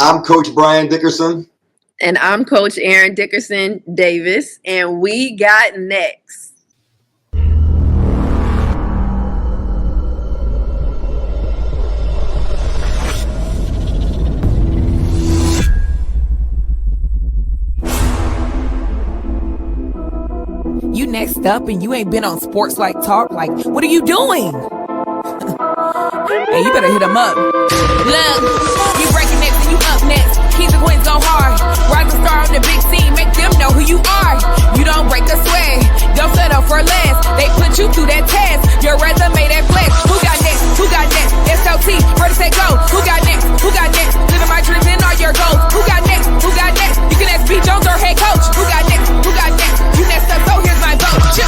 I'm Coach Bryan Dickerson. And I'm Coach Erin Dickerson Davis. And we got next. You next up and you ain't been on SportsLifeTalk. Like, what are you doing? Hey, you better hit him up. Look, you breaking next and you up next. Keep the wins go hard. Rise and star on the big scene. Make them know who you are. You don't break a sweat. Don't settle for less. They put you through that test. Your resume that flex. Who got next? Who got next? SLT, ready, set, go. Who got next? Who got next? Living my dreams and all your goals. Who got next? Who got next? You can ask B. Jones or head coach. Who got next? Who got next? You next up, so here's my vote. Chill.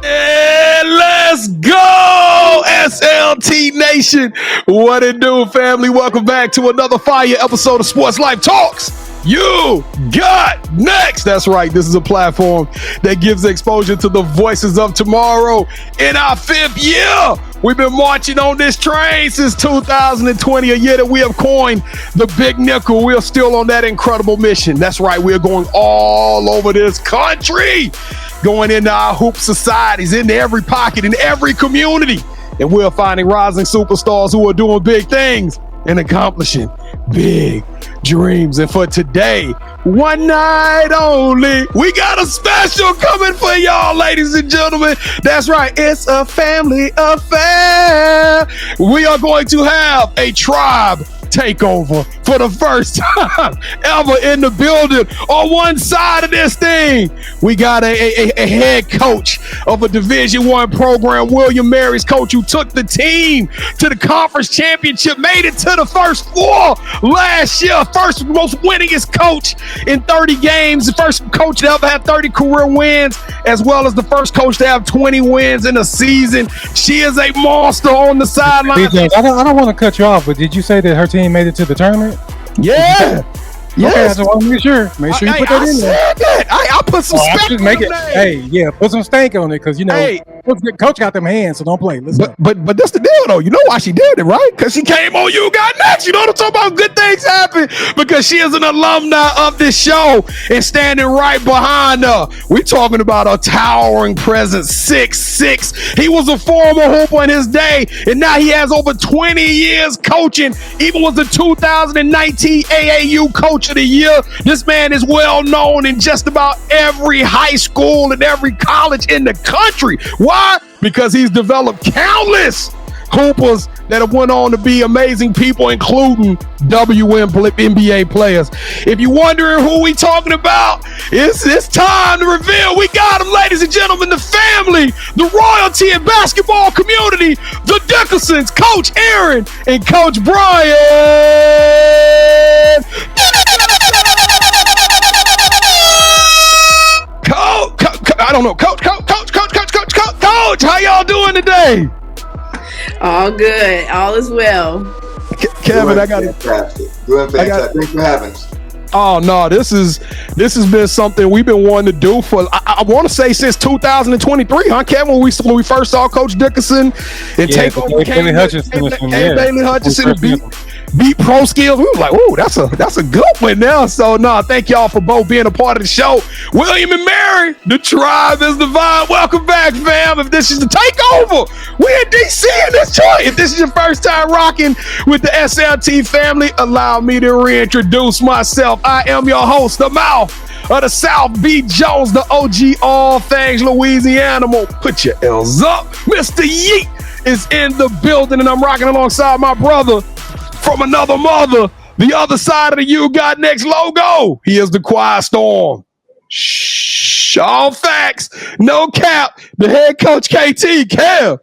And let's go, SLT Nation. What it do, family? Welcome back to another fire episode of Sports Life Talks. You got next. That's right. This is a platform that gives exposure to the voices of tomorrow. In our 5th year, we've been marching on this train since 2020, a year that we have coined the Big Nickel. We're still on that incredible mission. That's right. We're going all over this country, going into our hoop societies, into every pocket, in every community. And we're finding rising superstars who are doing big things and accomplishing big dreams. And for today, one night only, we got a special coming for y'all, ladies and gentlemen. That's right, it's a family affair. We are going to have a tribe takeover for the first time ever in the building. On one side of this thing, we got a head coach of a Division I program, William Mary's coach, who took the team to the conference championship, made it to the first 4 last year, first most winningest coach in 30 games, the first coach to ever have 30 career wins, as well as the first coach to have 20 wins in a season. She is a monster on the sideline. DJ, I don't want to cut you off, but did you say that her team made it to the tournament? Yeah. Yes. Okay, I just want to make sure. Make sure you put that in there. I put some stank on it. Hey, yeah, put some stank on it because, you know, coach got them hands, so don't play. But that's the deal, though. You know why she did it, right? Because she came on You Got Next. You know what I'm talking about? Good things happen because she is an alumni of this show and standing right behind her. We're talking about a towering presence, 6'6". He was a former hooper in his day, and now he has over 20 years coaching. Even was the 2019 AAU Coach of the Year. This man is well known in just about every high school and every college in the country. Why? Because he's developed countless hoopers that have went on to be amazing people, including WNBA players. If you're wondering who we talking about, it's time to reveal. We got him, ladies and gentlemen, the family, the royalty and basketball community, the Dickersons, Coach Erin and Coach Bryan. Coach, how y'all doing today? All good. All is well. Kevin, I got it. Doing fantastic. Thanks for having us. Oh no, this has been something we've been wanting to do for I want to say since 2023, huh, Kevin? When we first saw Coach Dickerson and take over Bailey Hutchinson beat Pro Skills. We was like, ooh, that's a good one now. So no, thank y'all for both being a part of the show. William and Mary, the tribe is divine. Welcome back, fam. If this is the takeover, we're in DC in this joint. If this is your first time rocking with the SLT family, allow me to reintroduce myself. I am your host, the mouth of the South, B. Jones, the OG all things Louisiana. Put your L's up. Mr. Yeet is in the building, and I'm rocking alongside my brother from another mother, the other side of the You Got Next logo. He is the Quiet Storm. Shh, all facts, no cap. The head coach, KT, Kev.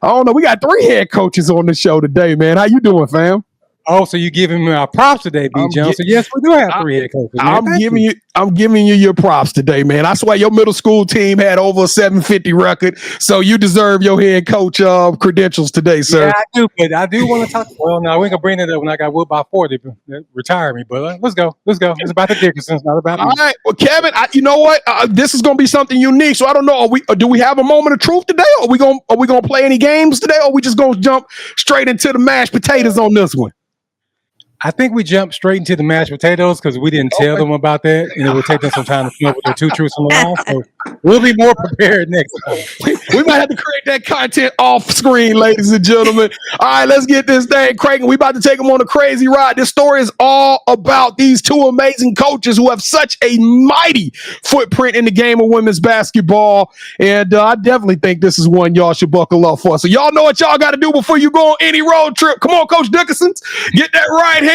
I don't know. We got 3 head coaches on the show today, man. How you doing, fam? Oh, so you giving me our props today, B. Jones? So yes, we do have 3 head coaches. Man. I'm giving you your props today, man. I swear your middle school team had over a 750 record, so you deserve your head coach credentials today, sir. Yeah, I do, but I do want to talk. Well, no, we ain't gonna bring it up when I got whooped by 40. Retire me, but let's go. It's about the Dickersons, not about me. All right, well, Kevin, you know what? This is gonna be something unique. So I don't know. Do we have a moment of truth today? Are we gonna play any games today, or are we just gonna jump straight into the mashed potatoes on this one? I think we jumped straight into the mashed potatoes because we didn't tell them about that, and it would take them some time to come up with their 2 truths and lies. So we'll be more prepared next time. We might have to create that content off screen, ladies and gentlemen. All right, let's get this thing cranking. We about to take them on a crazy ride. This story is all about these 2 amazing coaches who have such a mighty footprint in the game of women's basketball, and I definitely think this is one y'all should buckle up for. So y'all know what y'all got to do before you go on any road trip. Come on, Coach Dickersons, get that right hand.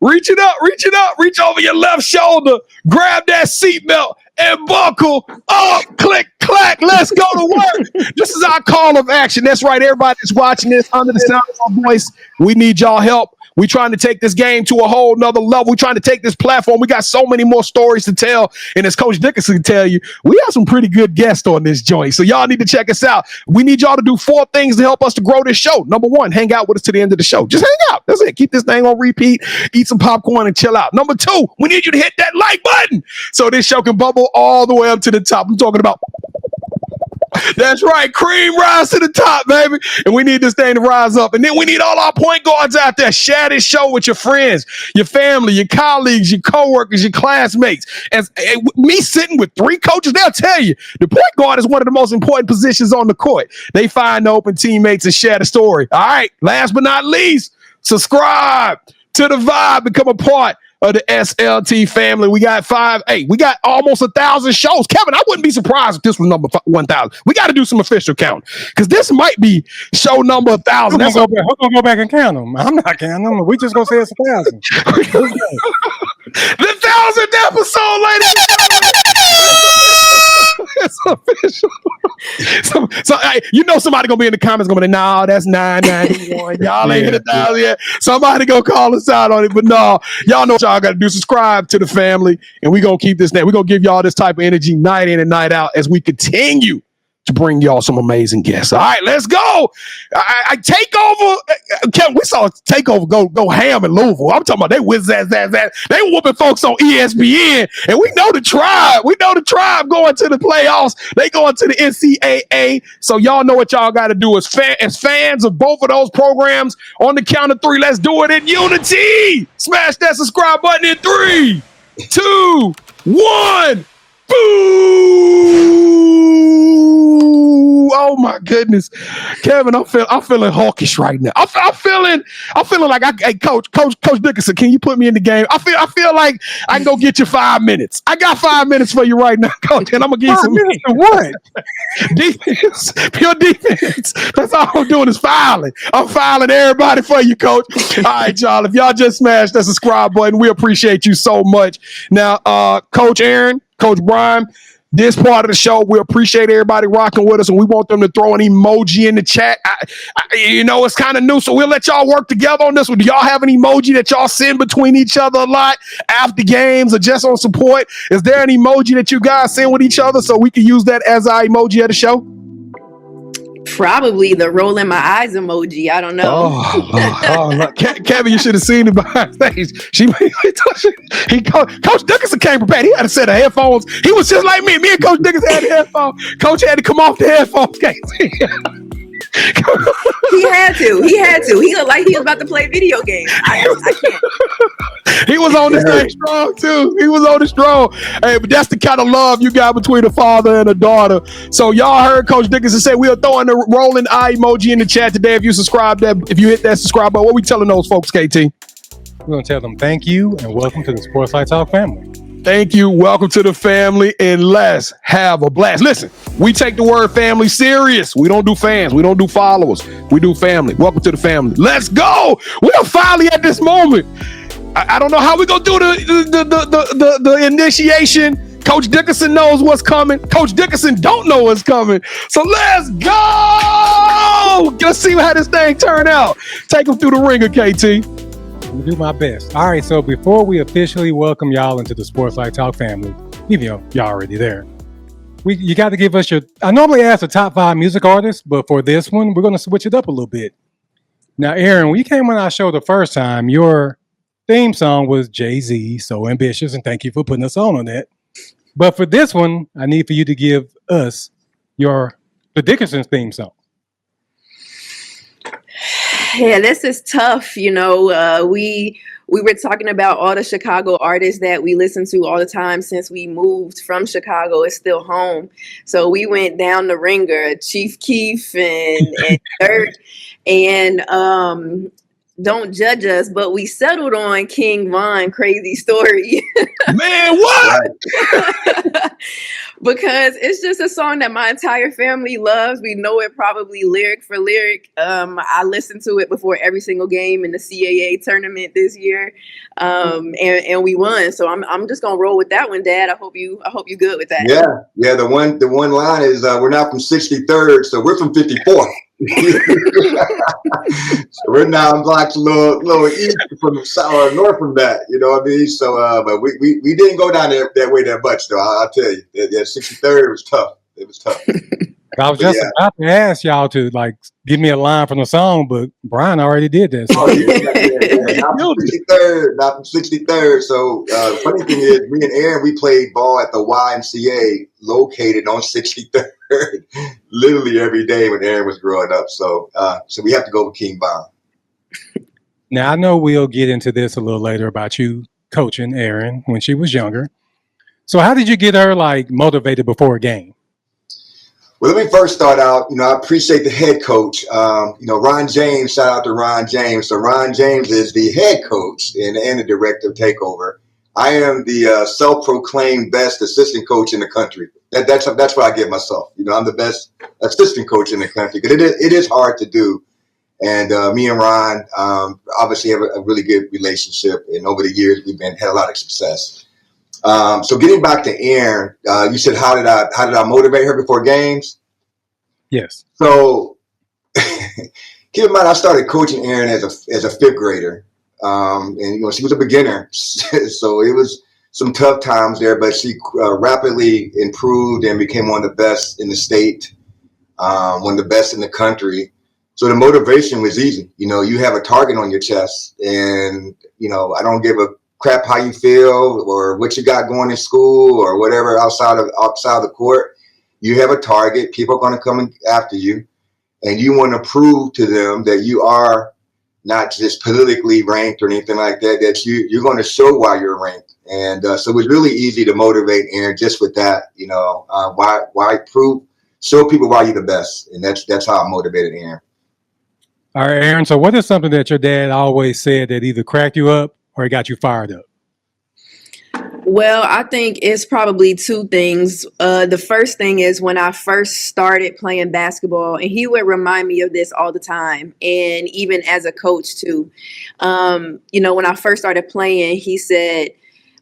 Reach it up, reach over your left shoulder, grab that seatbelt and buckle up, click, clack, let's go to work. This is our call of action. That's right, everybody that's watching this under the sound of my voice, we need y'all help. We're trying to take this game to a whole nother level. We're trying to take this platform. We got so many more stories to tell. And as Coach Dickerson can tell you, we have some pretty good guests on this joint. So y'all need to check us out. We need y'all to do 4 things to help us to grow this show. Number 1, hang out with us to the end of the show. Just hang out. That's it. Keep this thing on repeat. Eat some popcorn and chill out. Number 2, we need you to hit that like button so this show can bubble all the way up to the top. I'm talking about... That's right. Cream rise to the top, baby. And we need this thing to rise up. And then we need all our point guards out there. Share this show with your friends, your family, your colleagues, your coworkers, your classmates. And me sitting with 3 coaches, they'll tell you the point guard is one of the most important positions on the court. They find the open teammates and share the story. All right. Last but not least, subscribe to the vibe. Become a part of the SLT family. We got we got almost 1,000 shows. Kevin, I wouldn't be surprised if this was number 1,000. We got to do some official count because this might be show number 1,000. Who's gonna go back and count them? I'm not counting them. We just gonna say it's 1,000. The 1,000th episode, ladies and gentlemen. It's official. So you know somebody gonna be in the comments gonna be like, nah, that's 991. Y'all ain't hit 1,000 yet. Somebody gonna call us out on it, but no, y'all know what y'all gotta do. Subscribe to the family, and we gonna keep this thing. We're gonna give y'all this type of energy night in and night out as we continue to bring y'all some amazing guests. All right, let's go. I take over. Kevin, we saw Takeover go ham in Louisville. I'm talking about they whiz that. They whooping folks on ESPN, and we know the tribe. We know the tribe going to the playoffs. They going to the NCAA. So y'all know what y'all got to do as fans of both of those programs. On the count of 3, let's do it in unity. Smash that subscribe button in 3, 2, 1. Boo! Oh my goodness, Kevin, I'm feeling hawkish right now. I'm feeling like hey, Coach Dickerson, can you put me in the game? I feel like I can go get you 5 minutes. I got 5 minutes for you right now, Coach, and I'm gonna give you some minutes for what? Defense, pure defense. That's all I'm doing is filing. I'm filing everybody for you, Coach. All right, y'all. If y'all just smashed that subscribe button, we appreciate you so much. Now, Coach Erin, Coach Bryan, this part of the show, we appreciate everybody rocking with us, and we want them to throw an emoji in the chat. It's kind of new, so we'll let y'all work together on this one. Do y'all have an emoji that y'all send between each other a lot after games or just on support? Is there an emoji that you guys send with each other so we can use that as our emoji of the show? Probably the rolling my eyes emoji. I don't know. Kevin, you should have seen it behind stage. Coach Dickerson came prepared. He had a set of headphones. He was just like me. Me and Coach Dickerson had the headphones. Coach had to come off the headphones. He had to. He looked like he was about to play video games. I can't. He was on this thing strong too. He was on it strong. Hey, but that's the kind of love you got between a father and a daughter. So y'all heard Coach Dickerson say we'll throw in the rolling eye emoji in the chat today. If you hit that subscribe button, what we telling those folks, KT? We're gonna tell them thank you and welcome to the SportsLifeTalk family. Thank you. Welcome to the family, and let's have a blast. Listen, we take the word family serious. We don't do fans. We don't do followers. We do family. Welcome to the family. Let's go. We are finally at this moment. I don't know how we're going to do the initiation. Coach Dickerson knows what's coming. Coach Dickerson don't know what's coming. So let's go. Let's see how this thing turn out. Take him through the ringer, KT. I'm gonna do my best. All right, so before we officially welcome y'all into the Sports Life Talk family, even though y'all already there, you got to give us your. I normally ask the top 5 music artists, but for this one, we're gonna switch it up a little bit. Now, Erin, when you came on our show the first time, your theme song was Jay-Z, So Ambitious, and thank you for putting us on that. But for this one, I need for you to give us the Dickersons theme song. Yeah, this is tough. We were talking about all the Chicago artists that we listen to all the time since we moved from Chicago. It's still home. So we went down the ringer, Chief Keef and Dirk, and don't judge us, but we settled on King Von, Crazy Story. Man, what? Because it's just a song that my entire family loves. We know it probably lyric for lyric. I listened to it before every single game in the CAA tournament this year, and we won. So I'm just gonna roll with that one, Dad. I hope you good with that. Yeah. The one line is we're not from 63rd, so we're from 54th. So we're now blocks a little east from south or north from that, you know what I mean? So but we didn't go down there that way that much though. I'll tell you. Yeah, 63rd was tough. It was tough. I was just about to ask y'all to give me a line from the song, but Bryan already did that. So. Not from 63rd. So the funny thing is, me and Erin, we played ball at the YMCA located on 63rd literally every day when Erin was growing up. So we have to go with King Von. Now, I know we'll get into this a little later about you coaching Erin when she was younger. So how did you get her motivated before a game? Well, let me first start out. I appreciate the head coach. Ron James, shout out to Ron James. So Ron James is the head coach and the director of TakeOver. I am the self-proclaimed best assistant coach in the country. That's what I give myself. I'm the best assistant coach in the country because it is hard to do. And me and Ron obviously have a really good relationship. And over the years, we've had a lot of success. So getting back to Erin, you said how did I motivate her before games? Yes. So keep in mind, I started coaching Erin as a 5th grader, and she was a beginner, so it was some tough times there. But she rapidly improved and became one of the best in the state, one of the best in the country. So the motivation was easy. You have a target on your chest, and I don't give a crap how you feel or what you got going in school or whatever outside of the court. You have a target. People are going to come after you, and you want to prove to them that you are not just politically ranked or anything like that. That you're going to show why you're ranked, and so it was really easy to motivate Erin just with that. Why show people why you're the best, and that's how I motivated Erin. All right, Erin. So what is something that your dad always said that either cracked you up or it got you fired up? Well, I think it's probably 2 things. The first thing is when I first started playing basketball, and he would remind me of this all the time, and even as a coach too. When I first started playing, he said,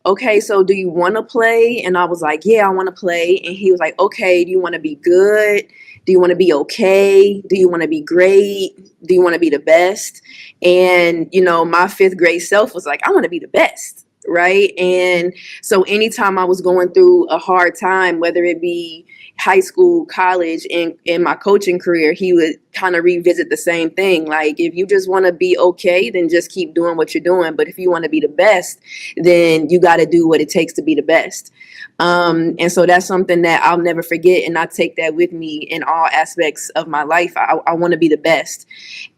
okay, so do you want to play? And I was like, yeah, I want to play. And he was like, okay, do you want to be good? Do you want to be okay? Do you want to be great? Do you want to be the best? And, my 5th grade self was like, I want to be the best. Right. And so anytime I was going through a hard time, whether it be high school, college, and in my coaching career, he would kind of revisit the same thing. Like, if you just want to be okay, then just keep doing what you're doing. But if you want to be the best, then you got to do what it takes to be the best. And so that's something that I'll never forget. And I take that with me in all aspects of my life. I want to be the best.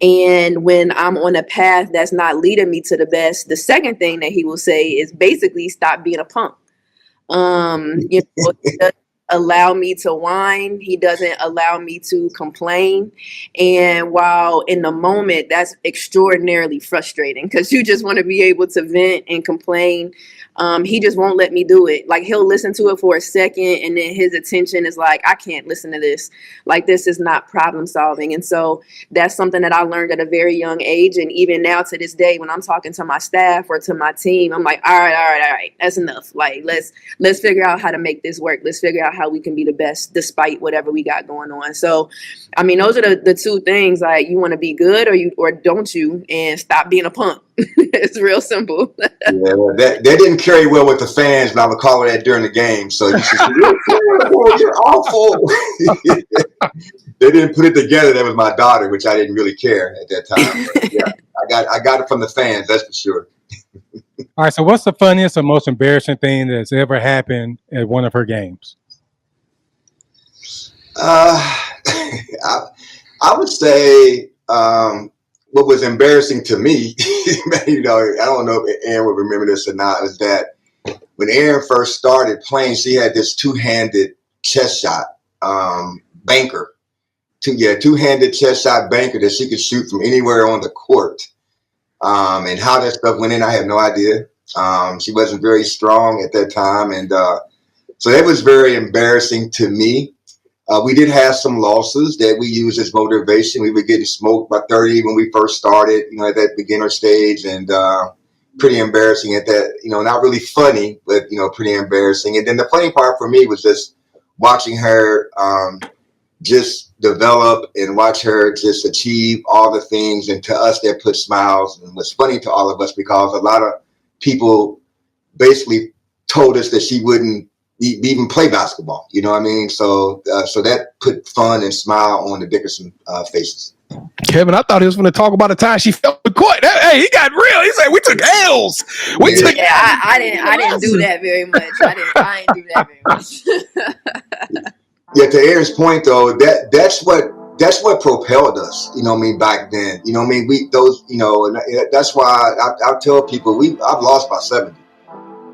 And when I'm on a path that's not leading me to the best, the second thing that he will say is basically stop being a punk. He doesn't allow me to whine. He doesn't allow me to complain. And while in the moment, that's extraordinarily frustrating because you just want to be able to vent and complain. He just won't let me do it. Like, he'll listen to it for a second and then his attention is like, I can't listen to this. Like, this is not problem solving. And so that's something that I learned at a very young age. And even now to this day, when I'm talking to my staff or to my team, I'm like, all right. That's enough. Like, let's figure out how to make this work. Let's figure out how we can be the best despite whatever we got going on. So, I mean, those are the two things. Like, you want to be good or don't you, and stop being a punk. It's real simple. Yeah, that didn't carry well with the fans, and I would call it that during the game. So you should say, "You're terrible, you're awful." They didn't put it together. That was my daughter, which I didn't really care at that time. But yeah, I got it from the fans, that's for sure. All right, so what's the funniest or most embarrassing thing that's ever happened at one of her games? I would say what was embarrassing to me, I don't know if Erin would remember this or not, is that when Erin first started playing, she had this two-handed chest shot banker. Two-handed chest shot banker that she could shoot from anywhere on the court. And how that stuff went in, I have no idea. She wasn't very strong at that time. And so that was very embarrassing to me. We did have some losses that we used as motivation. We were getting smoked by 30 when we first started, at that beginner stage, and pretty embarrassing at that, not really funny, but, pretty embarrassing. And then the funny part for me was just watching her just develop and watch her just achieve all the things. And to us, that put smiles and was funny to all of us because a lot of people basically told us that she wouldn't even play basketball. You know what I mean? So that put fun and smile on the Dickerson faces. Kevin, I thought he was going to talk about the time she felt the court. Hey, he got real. He said we took L's. I didn't do that very much. I didn't do that very much. Yeah, to Erin's point though, that's what propelled us. Back then. And that's why I tell people I've lost by 70.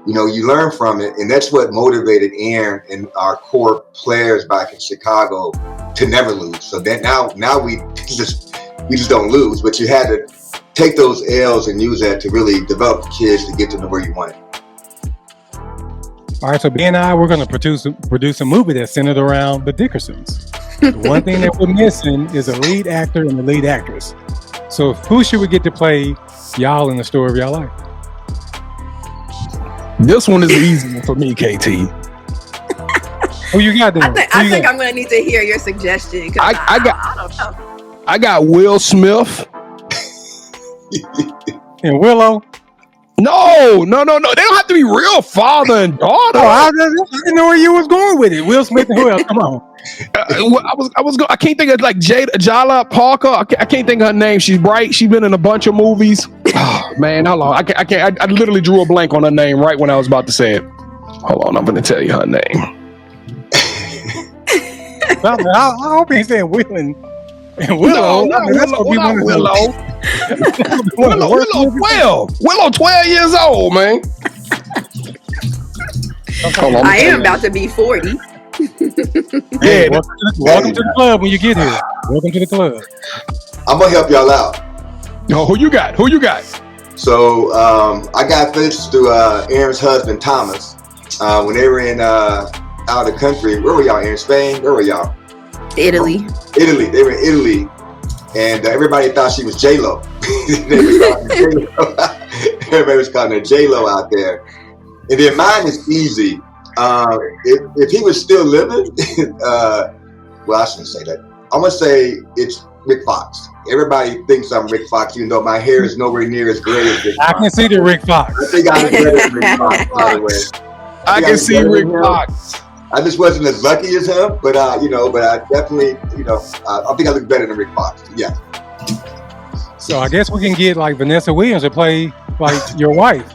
You learn from it, and that's what motivated Erin and our core players back in Chicago to never lose. So then now we just don't lose, but you had to take those L's and use that to really develop the kids to get them to where you want it. All right, so B and I, we're going to produce a movie that's centered around the Dickersons. The one thing that we're missing is a lead actor and a lead actress. So who should we get to play y'all in the story of y'all life? This one is an easy one for me, KT. Who you got there? I think I'm going to need to hear your suggestion. I don't know. I got Will Smith. And Willow? No. They don't have to be real father and daughter. I didn't know where you was going with it. Will Smith and who else? Come on. I can't think of like Jala Parker. I can't think of her name. She's bright. She's been in a bunch of movies. Oh, man, how long? I can't. I literally drew a blank on her name right when I was about to say it. Hold on, I'm going to tell you her name. I hope he said Will and Willow. Willow. Willow 12 years old, man. I am about to be 40. Hey, welcome to the club when you get here. Welcome to the club. I'm gonna help y'all out. No, who you got? So I got this through Erin's husband Thomas. When they were in out of the country, where were y'all? In Spain? Where were y'all? Italy. They were in Italy, and everybody thought she was J-Lo. Everybody was calling her J-Lo out there. And then mine is easy. If he was still living, well, I shouldn't say that. I'm gonna say it's Rick Fox. Everybody thinks I'm Rick Fox, even though my hair is nowhere near as gray as Rick Fox. I can see the Rick Fox. I think I'm better than Rick Fox, by the way. I can see Rick Fox. I just wasn't as lucky as him, but I definitely, I think I look better than Rick Fox. Yeah. So I guess we can get like Vanessa Williams to play like your wife.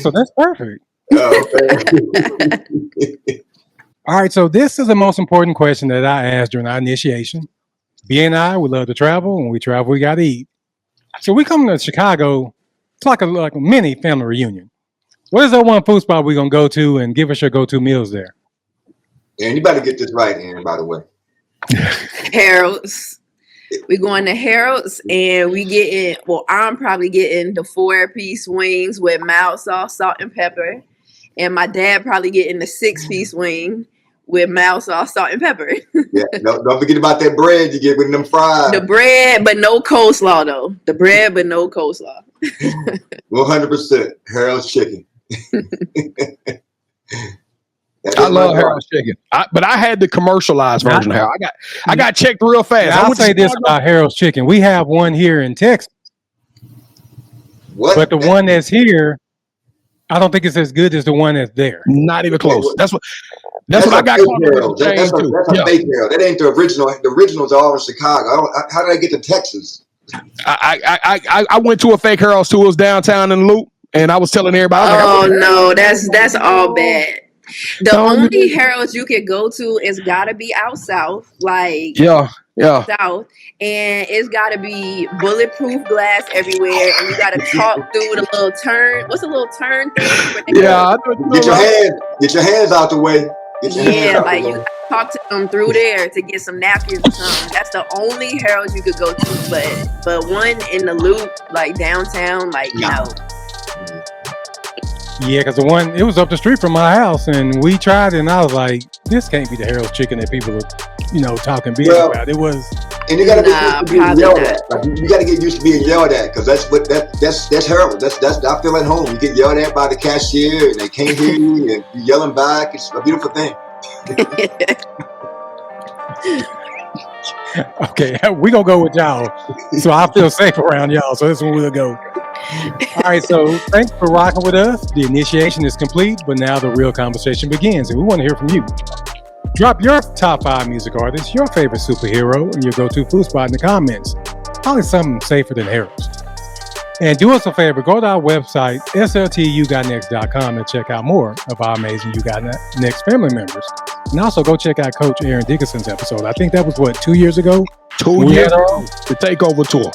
So that's perfect. All right, so this is the most important question that I asked during our initiation. B and I, we love to travel. When we travel, we got to eat. So we come to Chicago. It's like a mini family reunion. What is that one food spot we're going to go to and give us your go-to meals there? And you better get this right, Erin, by the way. Harold's. We're going to Harold's and I'm probably getting the 4-piece wings with mild sauce, salt, and pepper. And my dad probably getting the 6-piece wing with mild sauce, salt, and pepper. Yeah, don't forget about that bread you get with them fries. The bread, but no coleslaw, though. The bread, but no coleslaw. 100% Harold's chicken. I love Harold's chicken, but I had the commercialized version of Harold. I got checked real fast. I'll say this about Harold's chicken: we have one here in Texas, but the one that's here, I don't think it's as good as the one that's there. Not even close. That's what I got. That's a fake Harold. That ain't the original. The originals are all in Chicago. How did I get to Texas? I went to a fake Harold's too. It was downtown in the Loop, and I was telling everybody. No, that's all bad. The only Harold's you could go to is gotta be out south, like south, and it's gotta be bulletproof glass everywhere, and you gotta talk through the little turn. What's a little turn thing? Get your hands out the way. You gotta talk to them through there to get some napkins or something. That's the only Harold's you could go to, but one in the Loop, like downtown, no. Yeah, because the one, it was up the street from my house, and we tried it, and I was like, this can't be the Harold's chicken that people are, talking big about. It was. And you got to get yelled at. You got to get used to being yelled at, because that's Harold. That's I feel at home. You get yelled at by the cashier, and they can't hear you, and you yelling back. It's a beautiful thing. Okay, we're going to go with y'all. So I feel safe around y'all, so this is where we'll go. All right, so thanks for rocking with us. The initiation is complete, but now the real conversation begins, and we want to hear from you. Drop your top 5 music artists, your favorite superhero, and your go-to food spot in the comments. Probably something safer than Harold's. And do us a favor, go to our website, sltUGotNext.com, to check out more of our amazing You Got Next family members. And also go check out Coach Erin Dickerson's episode. I think that was, 2 years ago? 2 years ago? The takeover tour.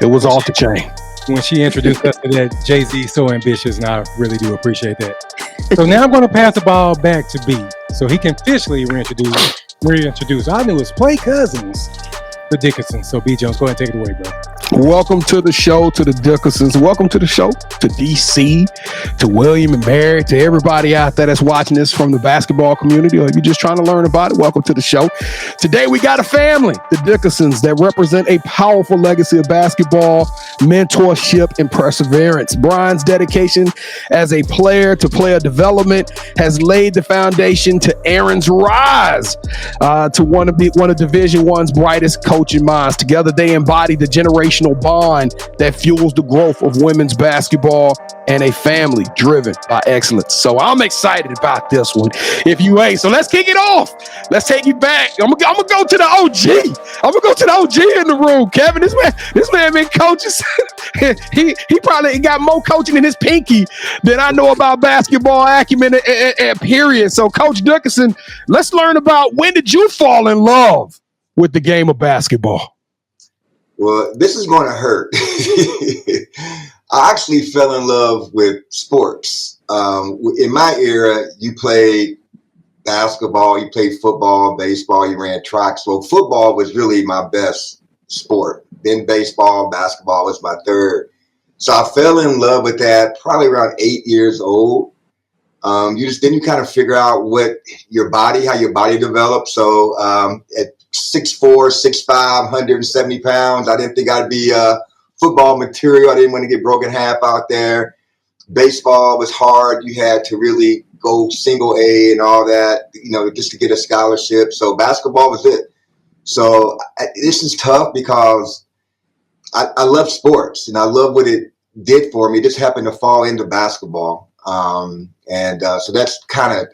It was off the chain. When she introduced us to that Jay-Z So Ambitious, and I really do appreciate that. So now I'm going to pass the ball back to B, so he can officially reintroduce our newest play cousins, the Dickersons. So B Jones, go ahead and take it away, bro. Welcome to the show, to the Dickersons. Welcome to the show, to DC, to William and Mary, to everybody out there that's watching this from the basketball community, or if you're just trying to learn about it, welcome to the show. Today we got a family, the Dickersons, that represent a powerful legacy of basketball, mentorship, and perseverance. Bryan's dedication as a player to player development has laid the foundation to Erin's rise to one of Division I's brightest coaching minds. Together they embody the generational bond that fuels the growth of women's basketball and a family driven by excellence. So I'm excited about this one. If you ain't, so let's kick it off. Let's take you back. I'm gonna go to the OG. I'm gonna go to the OG in the room. Kevin, this man been coaching. he probably got more coaching in his pinky than I know about basketball acumen and period. So Coach Dickerson, let's learn about, when did you fall in love with the game of basketball? Well, this is going to hurt. I actually fell in love with sports. In my era, you played basketball, you played football, baseball, you ran track. So football was really my best sport. Then baseball, basketball was my third. So I fell in love with that probably around 8 years old. You kind of figure out how your body develops. So at 6'4", 6'5", 170 pounds, I didn't think I'd be football material. I didn't want to get broken half out there. Baseball was hard. You had to really go single A and all that, just to get a scholarship. So basketball was it. So this is tough because I love sports and I love what it did for me. It just happened to fall into basketball. So that's kind of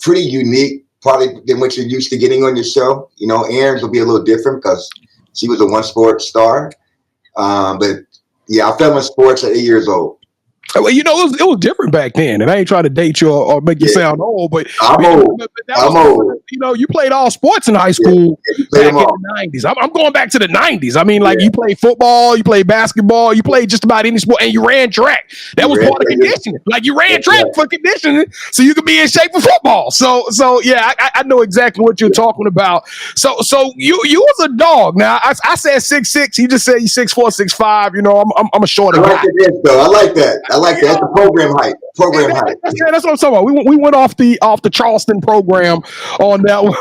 pretty unique, probably than what you're used to getting on your show. Erin's will be a little different because she was a one sport star. But yeah, I fell in sports at 8 years old. Well, it was different back then, and I ain't trying to date you or make you sound old, but I'm old. You played all sports in high school back in the 90s. I'm going back to the 90s. I mean, you played football, you played basketball, you played just about any sport, and you ran track. That was part of conditioning. You ran track for conditioning, so you could be in shape for football. So yeah, I know exactly what you're talking about. So you was a dog. Now I said 6'6", you just said you 6'4", 6'5". I'm a shorter guy. I like that. I like that. That's the program height. Yeah, that's what I'm talking about. We went off the Charleston program on that one.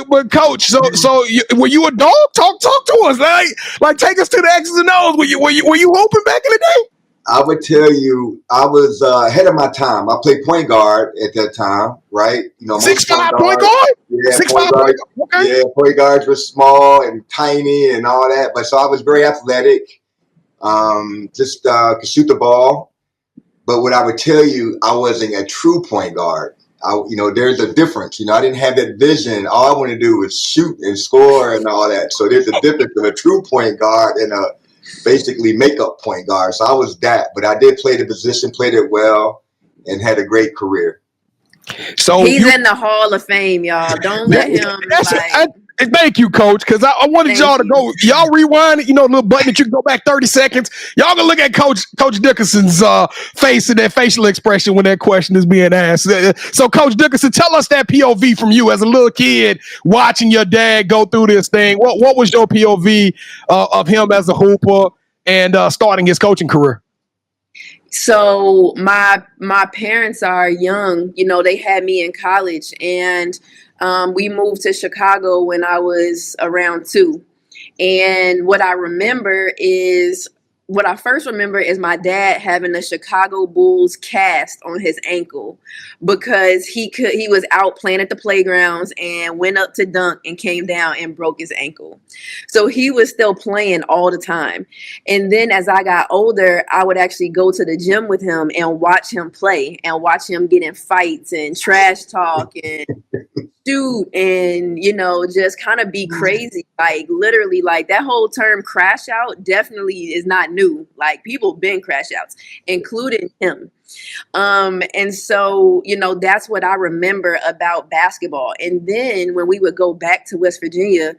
but Coach, so were you a dog? Talk to us. Like take us to the X's and O's. Were you hooping back in the day? I would tell you, I was ahead of my time. I played point guard at that time, right? You know, most 6'5" point point guards, guard? yeah, 6'5" point point guard, guard? Okay. yeah, point guards were small and tiny and all that. But so I was very athletic, just could shoot the ball. But what I would tell you, I wasn't a true point guard. There's a difference. I didn't have that vision. All I wanted to do was shoot and score and all that. So there's a difference in a true point guard and a basically makeup point guard. So I was that, but I did play the position, played it well, and had a great career. So he's in the Hall of Fame, y'all. Don't let him thank you, Coach, because I wanted y'all to go. Y'all rewind it, a little button that you can go back 30 seconds. Y'all can look at Coach Dickerson's face and that facial expression when that question is being asked. So, Coach Dickerson, tell us that POV from you as a little kid watching your dad go through this thing. What was your POV of him as a hooper and starting his coaching career? So my parents are young, they had me in college, and we moved to Chicago when I was around 2. And what I first remember is my dad having a Chicago Bulls cast on his ankle because he was out playing at the playgrounds and went up to dunk and came down and broke his ankle. So he was still playing all the time. And then as I got older, I would actually go to the gym with him and watch him play and watch him get in fights and trash talk and shoot and just kind of be crazy. Like literally, like that whole term crash out definitely is not new. Like people been crash outs, including him. And so that's what I remember about basketball. And then when we would go back to West Virginia,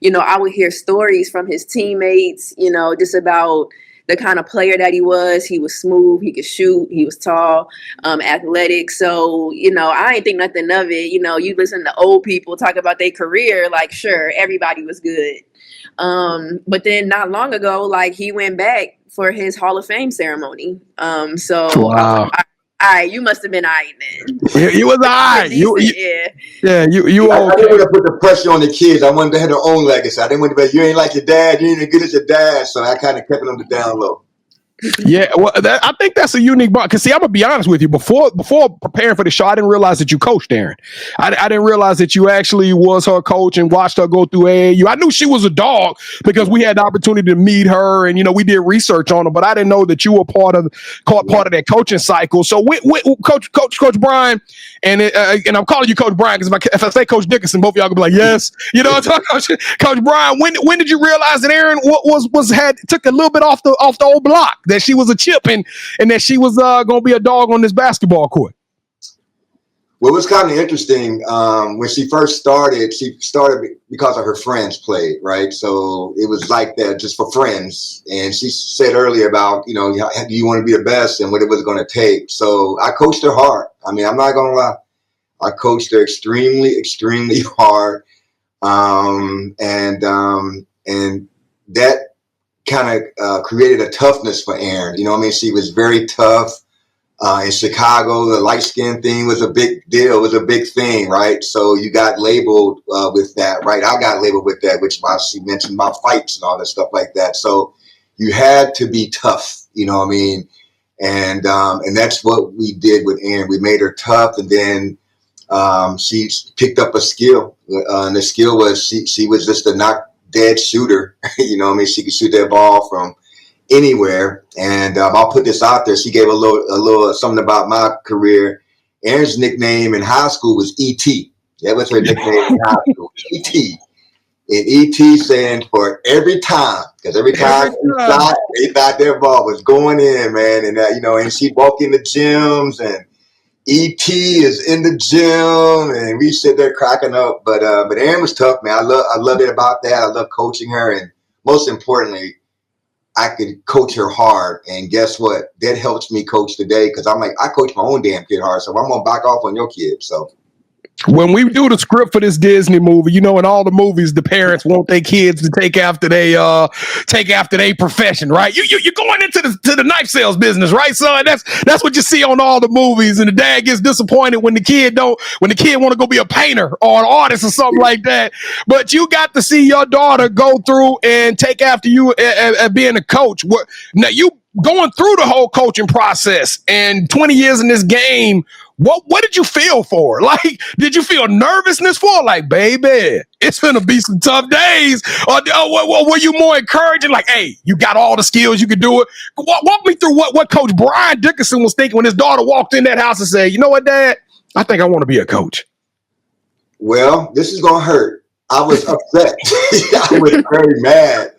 I would hear stories from his teammates, just about the kind of player that he was. He was smooth, he could shoot, he was tall, athletic. So, I ain't think nothing of it. You listen to old people talk about their career, like, sure, everybody was good. But then not long ago, like he went back for his Hall of Fame ceremony. So wow. All right, you must have been all right then. You was all right. You I didn't want to put the pressure on the kids. I wanted to have their own legacy. I didn't want to be, you ain't like your dad, you ain't as good as your dad. So I kind of kept them down low. Yeah, well, I think that's a unique bond. Because see, I'm gonna be honest with you. Before preparing for the show, I didn't realize that you coached Erin. I didn't realize that you actually was her coach and watched her go through AAU. I knew she was a dog because we had the opportunity to meet her, and we did research on her. But I didn't know that you were part of that coaching cycle. So, with Coach Bryan, and I'm calling you Coach Bryan because if I say Coach Dickerson, both of y'all gonna be like, yes, Coach Bryan. When did you realize that Erin took a little bit off the old block? That she was a chip and that she was going to be a dog on this basketball court? Well, it was kind of interesting. When she first started, because of her friends played, right? So it was like that just for friends. And she said earlier about, do you want to be the best and what it was going to take. So I coached her hard. I mean, I'm not going to lie. I coached her extremely, extremely hard. And that kind of created a toughness for Erin. She was very tough. In Chicago, the light skin thing was a big deal. It was a big thing, right? So you got labeled with that, right? I got labeled with that, which she mentioned about fights and all that stuff like that. So you had to be tough, And that's what we did with Erin. We made her tough, and then she picked up a skill. And the skill was she was just a not dead shooter. She could shoot that ball from anywhere. And I'll put this out there. She gave a little something about my career. Erin's nickname in high school was E.T. That was her nickname in high school, E.T. And E.T. stands for every time, because every time she shot, they thought their ball was going in, man. And and she walked in the gyms, and E.T. is in the gym, and we sit there cracking up. But Erin was tough, man. I love it about that. I love coaching her, and most importantly, I could coach her hard. And guess what? That helps me coach today, because I'm like, I coach my own damn kid hard, so I'm gonna back off on your kid. So When we do the script for this Disney movie, in all the movies, the parents want their kids to take after they profession, right? You're going into the knife sales business, right, son? That's what you see on all the movies, and the dad gets disappointed when the kid want to go be a painter or an artist or something like that. But you got to see your daughter go through and take after you at being a coach. Now you going through the whole coaching process and 20 years in this game. What did you feel for? Like, did you feel nervousness for? Like, baby, it's gonna be some tough days. Or were you more encouraging? Like, hey, you got all the skills, you can do it. Walk me through what Coach Bryan Dickerson was thinking when his daughter walked in that house and said, "You know what, Dad? I think I want to be a coach." Well, this is gonna hurt. I was upset. I was very mad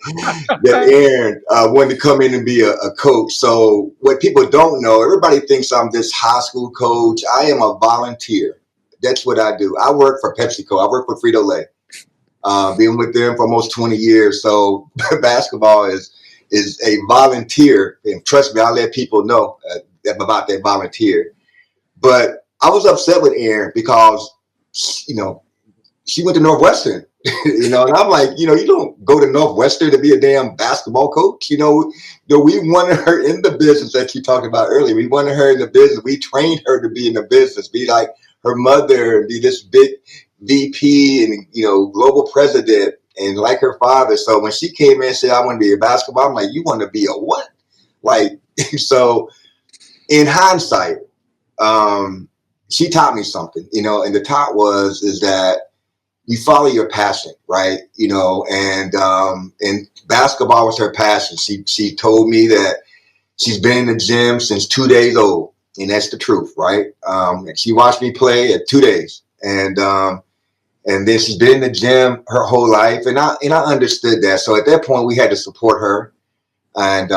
that Erin wanted to come in and be a coach. So what people don't know, everybody thinks I'm this high school coach. I am a volunteer. That's what I do. I work for PepsiCo. I work for Frito-Lay. Been with them for almost 20 years. So basketball is a volunteer. And trust me, I'll let people know about that volunteer. But I was upset with Erin because, she went to Northwestern, and I'm like, you don't go to Northwestern to be a damn basketball coach. We wanted her in the business that you talked about earlier. We wanted her in the business. We trained her to be in the business, be like her mother, be this big VP and, global president and like her father. So when she came in and said, I want to be a basketball, I'm like, you want to be a what? Like, so in hindsight, she taught me something, and the top is that you follow your passion, right? And basketball was her passion. She told me that she's been in the gym since 2 days old, and that's the truth, right? And she watched me play at 2 days, and then she's been in the gym her whole life, and I understood that. So at that point, we had to support her, and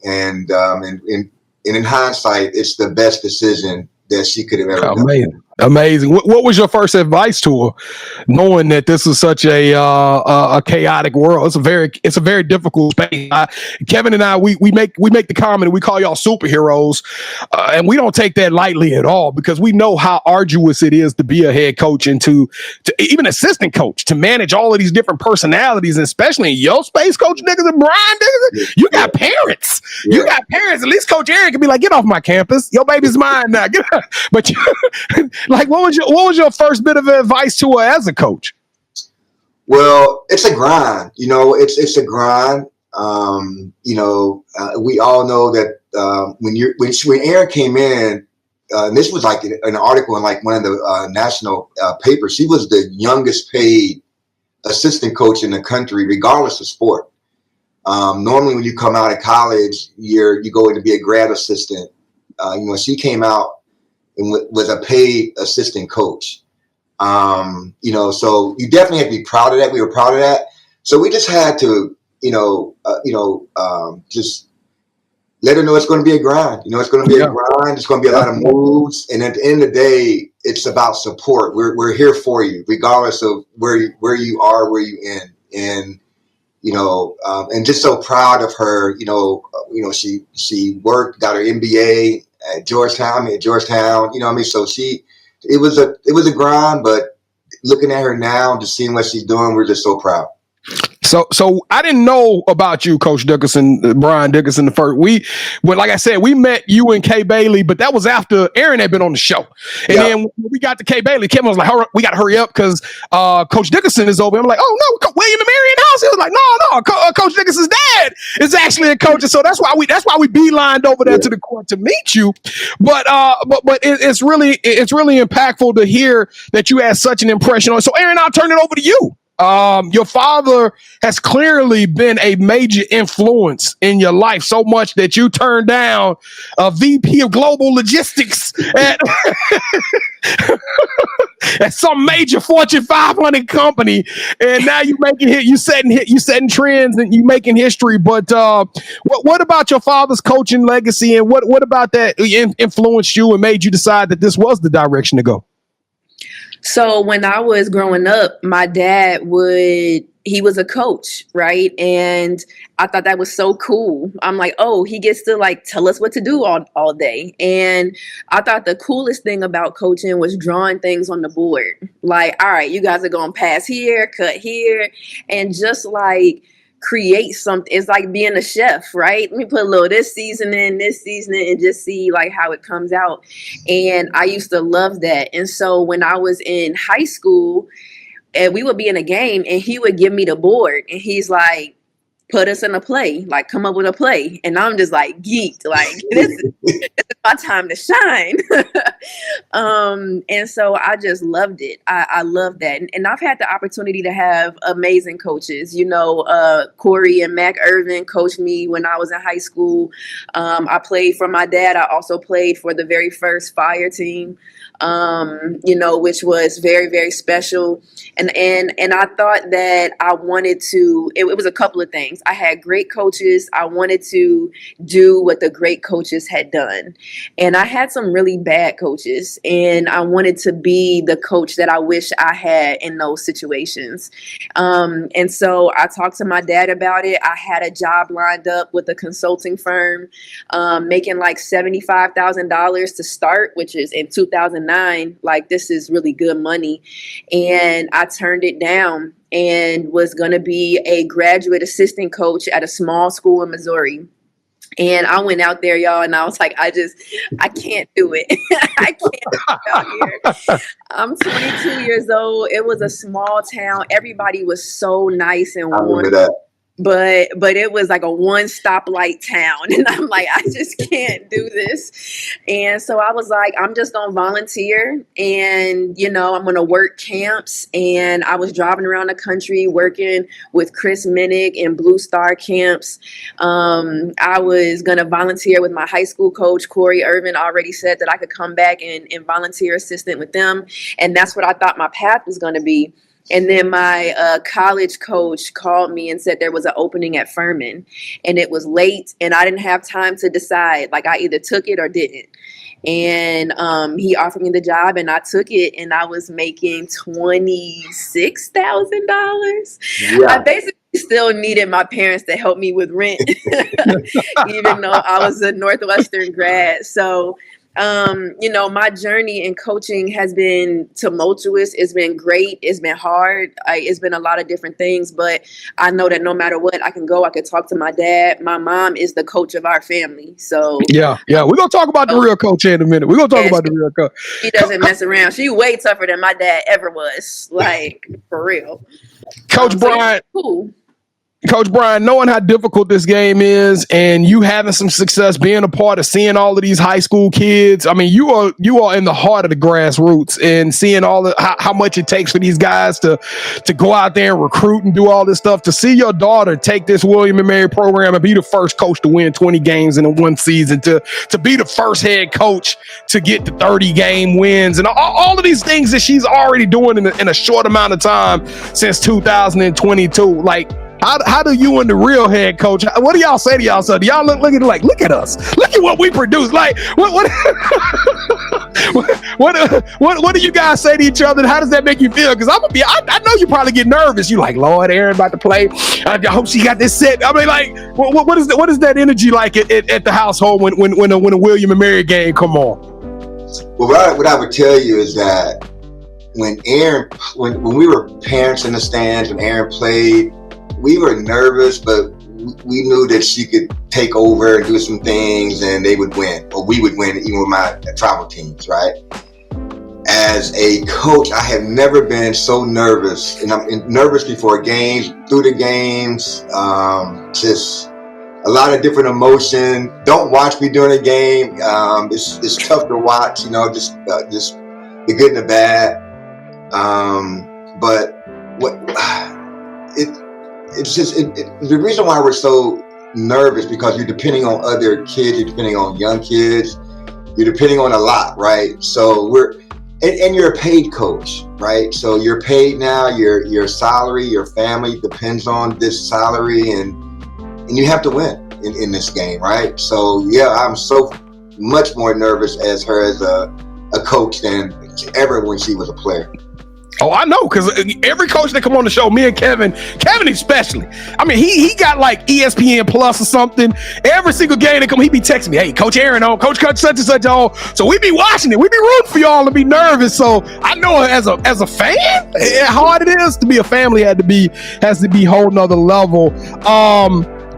in hindsight, it's the best decision that she could have ever done. Amazing. What was your first advice to her, knowing that this is such a chaotic world? It's a very difficult space. Kevin and I, we make the comment, we call y'all superheroes, and we don't take that lightly at all, because we know how arduous it is to be a head coach and to even assistant coach, to manage all of these different personalities, and especially in your space, Coach Dickerson, Bryan Dickerson, you got parents. Yeah. You got parents. At least Coach Erin can be like, get off my campus. Your baby's mine now. But like, what was your first bit of advice to her as a coach? Well, it's a grind. It's a grind. We all know that when Erin came in, and this was like an article in like one of the national papers. She was the youngest paid assistant coach in the country, regardless of sport. Normally, when you come out of college, you go in to be a grad assistant. She came out and was a paid assistant coach. So you definitely have to be proud of that. We were proud of that. So we just had to, just let her know it's going to be a grind. It's going to be a grind. It's going to be a lot of moves. And at the end of the day, it's about support. We're here for you, regardless of where you are, where you in. And, and just so proud of her, she worked, got her MBA at Georgetown. So it was a grind, but looking at her now, just seeing what she's doing, we're just so proud. So I didn't know about you, Coach Dickerson, Bryan Dickerson. Like I said, we met you and Kay Bailey, but that was after Erin had been on the show. And then when we got to Kay Bailey, Kevin was like, we got to hurry up because Coach Dickerson is over. I'm like, oh no, William and Marion House. He was like, no, Coach Dickerson's dad is actually a coach. And so that's why we beelined over there to the court to meet you. But it's really impactful to hear that you had such an impression on. So Erin, I'll turn it over to you. Your father has clearly been a major influence in your life, so much that you turned down a VP of global logistics at, at some major Fortune 500 company, and now you setting trends and you making history. But what about your father's coaching legacy, and what about that influenced you and made you decide that this was the direction to go? So when I was growing up, my dad he was a coach, right? And I thought that was so cool. I'm like, oh, he gets to like tell us what to do all day. And I thought the coolest thing about coaching was drawing things on the board. Like, all right, you guys are going to pass here, cut here, and just like create something. It's like being a chef, right? Let me put a little this seasoning, and just see like how it comes out. And I used to love that. And so when I was in high school, and we would be in a game and he would give me the board and he's like, put us in a play, like come up with a play. And I'm just like geeked, like this is my time to shine. And so I just loved it. I love that. And I've had the opportunity to have amazing coaches, you know, Corey and Mac Irvin coached me when I was in high school. I played for my dad. I also played for the very first fire team, you know, which was very, very special. And I thought that I wanted to, it was a couple of things. I had great coaches. I wanted to do what the great coaches had done. And I had some really bad coaches, and I wanted to be the coach that I wish I had in those situations. And so I talked to my dad about it. I had a job lined up with a consulting firm, making like $75,000 to start, which is in 2009. Like, this is really good money. And I turned it down and was going to be a graduate assistant coach at a small school in Missouri. And I went out there, y'all, and I was like, I can't do it. I can't do out here. I'm 22 years old. It was a small town. Everybody was so nice and warm. I remember that. But it was like a one stoplight town. And I'm like, I just can't do this. And so I was like, I'm just going to volunteer and, you know, I'm going to work camps. And I was driving around the country working with Chris Minnick in Blue Star camps. I was going to volunteer with my high school coach, Corey Irvin, already said that I could come back and volunteer assistant with them. And that's what I thought my path was going to be. And then my college coach called me and said there was an opening at Furman, and it was late and I didn't have time to decide. Like, I either took it or didn't. And he offered me the job and I took it, and I was making $26,000. Yeah. I basically still needed my parents to help me with rent, even though I was a Northwestern grad. So you know, my journey in coaching has been tumultuous. It's been great. It's been hard. It's been a lot of different things, but I know that no matter what, I can talk to my dad. My mom is the coach of our family. So yeah. We're going to talk about the real coach in a minute. We're going to talk about the real coach. She doesn't mess around. She way tougher than my dad ever was. Like, for real. Coach Bryan. Cool. Coach Bryan, knowing how difficult this game is and you having some success being a part of seeing all of these high school kids, I mean, you are in the heart of the grassroots and seeing all the how much it takes for these guys to go out there and recruit and do all this stuff. To see your daughter take this William & Mary program and be the first coach to win 20 games in one season, to be the first head coach to get the 30-game wins, and all of these things that she's already doing in a short amount of time since 2022, like, How do you and the real head coach, what do y'all say to y'all? So do y'all look at it like, look at us, look at what we produce? Like, what do you guys say to each other? How does that make you feel? Because I know you probably get nervous. You like, Lord, Erin about to play. I hope she got this set. I mean, like, what is that energy like at the household when a William & Mary game come on? Well, what I would tell you is that when we were parents in the stands, when Erin played, we were nervous, but we knew that she could take over and do some things and they would win, or we would win, even with my travel teams, right? As a coach, I have never been so nervous, and I'm nervous before games, through the games, just a lot of different emotion. Don't watch me during a game. It's tough to watch, you know, just the good and the bad. But it's just the reason why we're so nervous, because you're depending on other kids, you're depending on young kids, you're depending on a lot, right? So and you're a paid coach, right? So you're paid now. Your salary, your family depends on this salary, and you have to win in this game, right? So yeah, I'm so much more nervous as a coach than ever when she was a player. Oh, I know, because every coach that come on the show, me and Kevin especially, I mean, he got like ESPN Plus or something. Every single game that come, he be texting me, hey, Coach Erin on, Coach such and such on. So we be watching it. We be rooting for y'all and be nervous. So I know as a fan, how hard it is to be a family has to be whole nother level.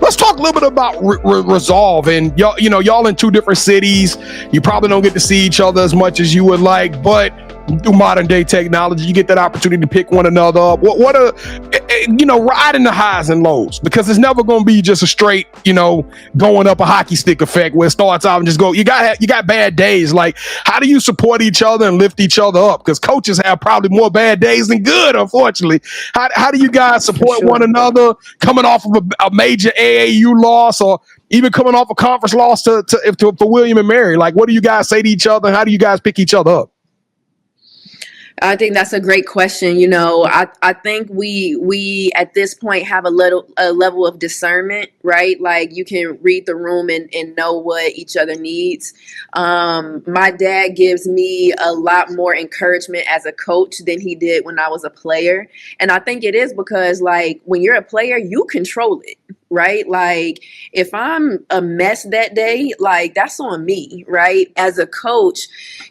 Let's talk a little bit about resolve. And y'all in two different cities. You probably don't get to see each other as much as you would like, but through modern day technology, you get that opportunity to pick one another up. What riding the highs and lows, because it's never going to be just a straight, going up a hockey stick effect where it starts out and just go. You got bad days. Like, how do you support each other and lift each other up? Because coaches have probably more bad days than good, unfortunately. How do you guys support one another coming off of a major AAU loss, or even coming off a conference loss for William and Mary? Like, what do you guys say to each other? How do you guys pick each other up? I think that's a great question. I think we at this point have a level of discernment, right? Like, you can read the room and know what each other needs. My dad gives me a lot more encouragement as a coach than he did when I was a player. And I think it is because, like, when you're a player, you control it. Right? Like, if I'm a mess that day, like, that's on me, right? As a coach,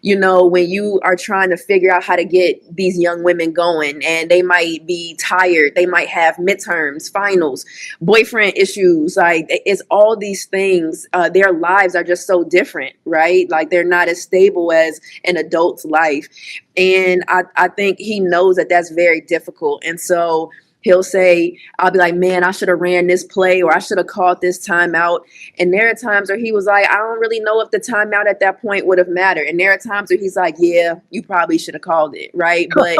when you are trying to figure out how to get these young women going, and they might be tired, they might have midterms, finals, boyfriend issues, like, it's all these things. Their lives are just so different, right? Like, they're not as stable as an adult's life. And I think he knows that that's very difficult. And so he'll say, I'll be like, man, I should have ran this play, or I should have called this timeout. And there are times where he was like, I don't really know if the timeout at that point would have mattered. And there are times where he's like, yeah, you probably should have called it, right? But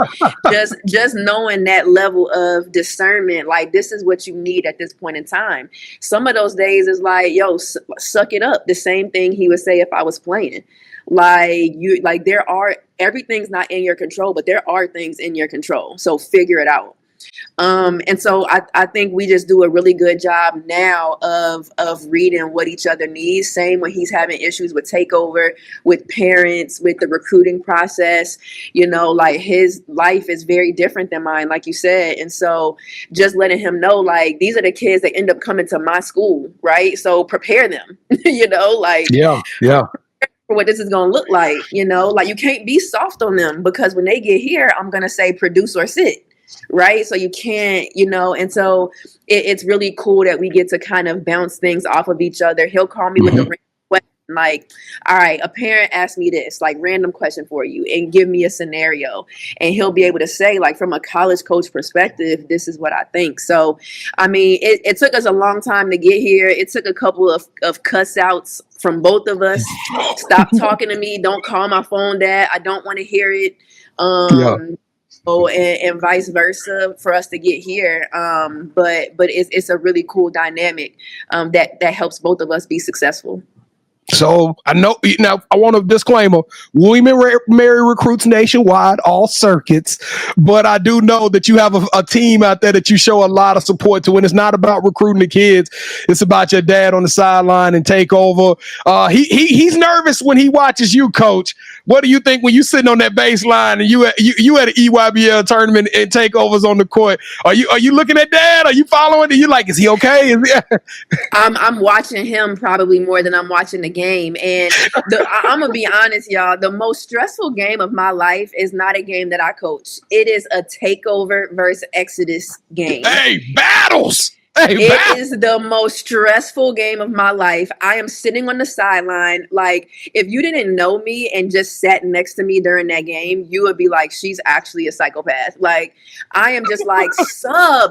just knowing that level of discernment, like, this is what you need at this point in time. Some of those days is like, yo, suck it up. The same thing he would say if I was playing. Everything's not in your control, but there are things in your control. So figure it out. And so I think we just do a really good job now of reading what each other needs. Same when he's having issues with takeover, with parents, with the recruiting process, like, his life is very different than mine, like you said. And so just letting him know, like, these are the kids that end up coming to my school, right? So prepare them, Yeah. for what this is going to look like, like, you can't be soft on them, because when they get here, I'm going to say produce or sit. Right. So you can't, and so it's really cool that we get to kind of bounce things off of each other. He'll call me with a random question, like, all right, a parent asked me this, like, random question for you, and give me a scenario. And he'll be able to say, like, from a college coach perspective, this is what I think. So, I mean, it took us a long time to get here. It took a couple of cuss outs from both of us. Stop talking to me. Don't call my phone, Dad. I don't want to hear it. And vice versa for us to get here. But it's a really cool dynamic that helps both of us be successful. So I know, I want a disclaimer. William and Mary recruits nationwide, all circuits, but I do know that you have a team out there that you show a lot of support to, and it's not about recruiting the kids. It's about your dad on the sideline and take over. He's nervous when he watches you, Coach. What do you think when you sitting on that baseline and you at an EYBL tournament and takeovers on the court? Are you looking at Dad? Are you following? Are you like, is he okay? I'm watching him probably more than I'm watching the game. And I'm gonna be honest, y'all. The most stressful game of my life is not a game that I coach. It is a takeover versus Exodus game. Hey, battles. It is the most stressful game of my life. I am sitting on the sideline. Like, if you didn't know me and just sat next to me during that game, you would be like, she's actually a psychopath. Like, I am just like,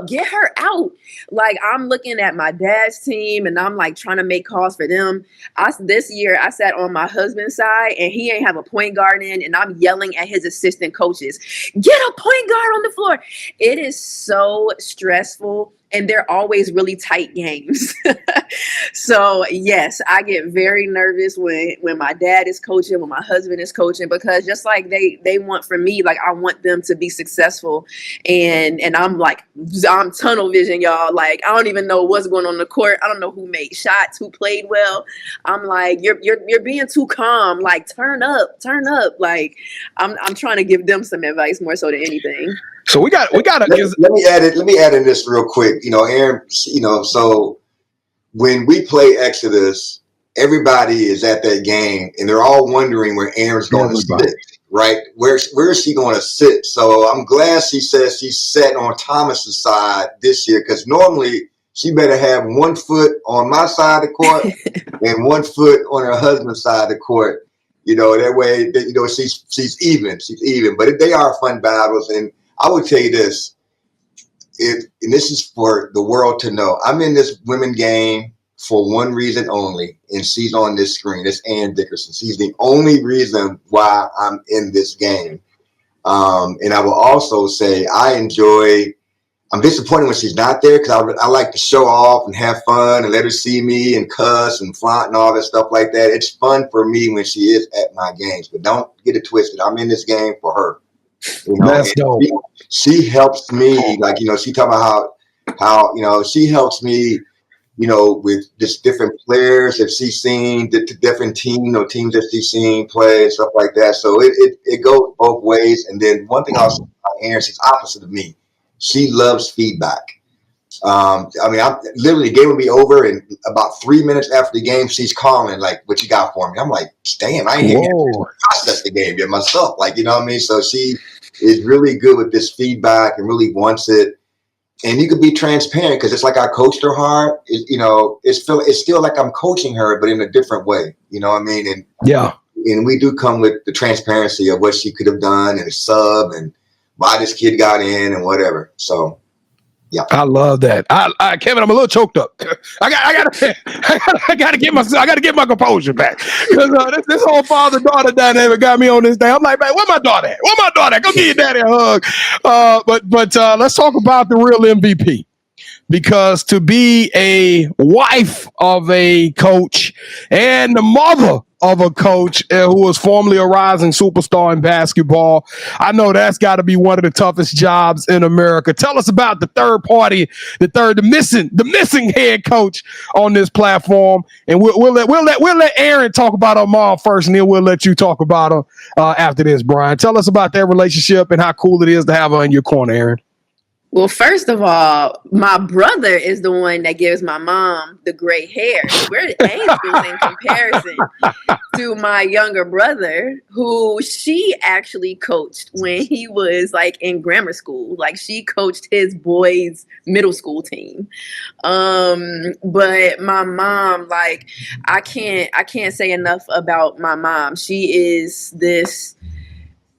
get her out. Like, I'm looking at my dad's team and I'm like trying to make calls for them. This year I sat on my husband's side and he ain't have a point guard in, and I'm yelling at his assistant coaches, get a point guard on the floor. It is so stressful. and they're always really tight games. So yes, I get very nervous when my dad is coaching, when my husband is coaching, because just like they want from me, like I want them to be successful, and I'm tunnel vision, y'all. Like I don't even know what's going on in the court. I don't know who made shots, who played well. I'm like, you're being too calm. Like turn up. Like I'm trying to give them some advice more so than anything. So we got Let me add in this real quick. Aaron, so when we play Exodus, everybody is at that game and they're all wondering where Aaron's going to sit, right? Where is she going to sit? So I'm glad she says she sat on Thomas's side this year, because normally she better have 1 foot on my side of the court and 1 foot on her husband's side of the court. That way, she's even. She's even. But they are fun battles. And I would tell you this, and this is for the world to know. I'm in this women game for one reason only, and she's on this screen. It's Erin Dickerson. She's the only reason why I'm in this game. And I will also say I'm disappointed when she's not there, because I like to show off and have fun and let her see me and cuss and flaunt and all that stuff like that. It's fun for me when she is at my games, but don't get it twisted. I'm in this game for her. That's dope. She helps me, like, she talking about how she helps me, with just different players that she's seen, the different teams that she's seen play and stuff like that. So it goes both ways. And then one thing I'll say about Erin, she's opposite of me. She loves feedback. I literally, the game would be over, and about 3 minutes after the game, she's calling, like, what you got for me? I'm like, damn, I ain't even process the game yet myself. Like, you know what I mean? So she is really good with this feedback and really wants it. And you could be transparent, because it's like I coached her hard. It's still like I'm coaching her, but in a different way. You know what I mean? And yeah. And we do come with the transparency of what she could have done and a sub and why this kid got in and whatever. So. Yeah, I love that. I Kevin, I'm a little choked up. I gotta get my composure back, because this whole father-daughter dynamic got me on this day. I'm like, man, where my daughter at? Go give your daddy a hug. But let's talk about the real MVP, because to be a wife of a coach and the mother of a coach who was formerly a rising superstar in basketball, I know that's got to be one of the toughest jobs in America. Tell us about the third party, the missing head coach on this platform, and we'll let Erin talk about her mom first, and then we'll let you talk about her after this. Bryan, tell us about their relationship and how cool it is to have her in your corner, Erin. Well, first of all, my brother is the one that gives my mom the gray hair. We're angels in comparison to my younger brother, who she actually coached when he was like in grammar school. Like she coached his boys' middle school team. But my mom, like, I can't say enough about my mom. She is this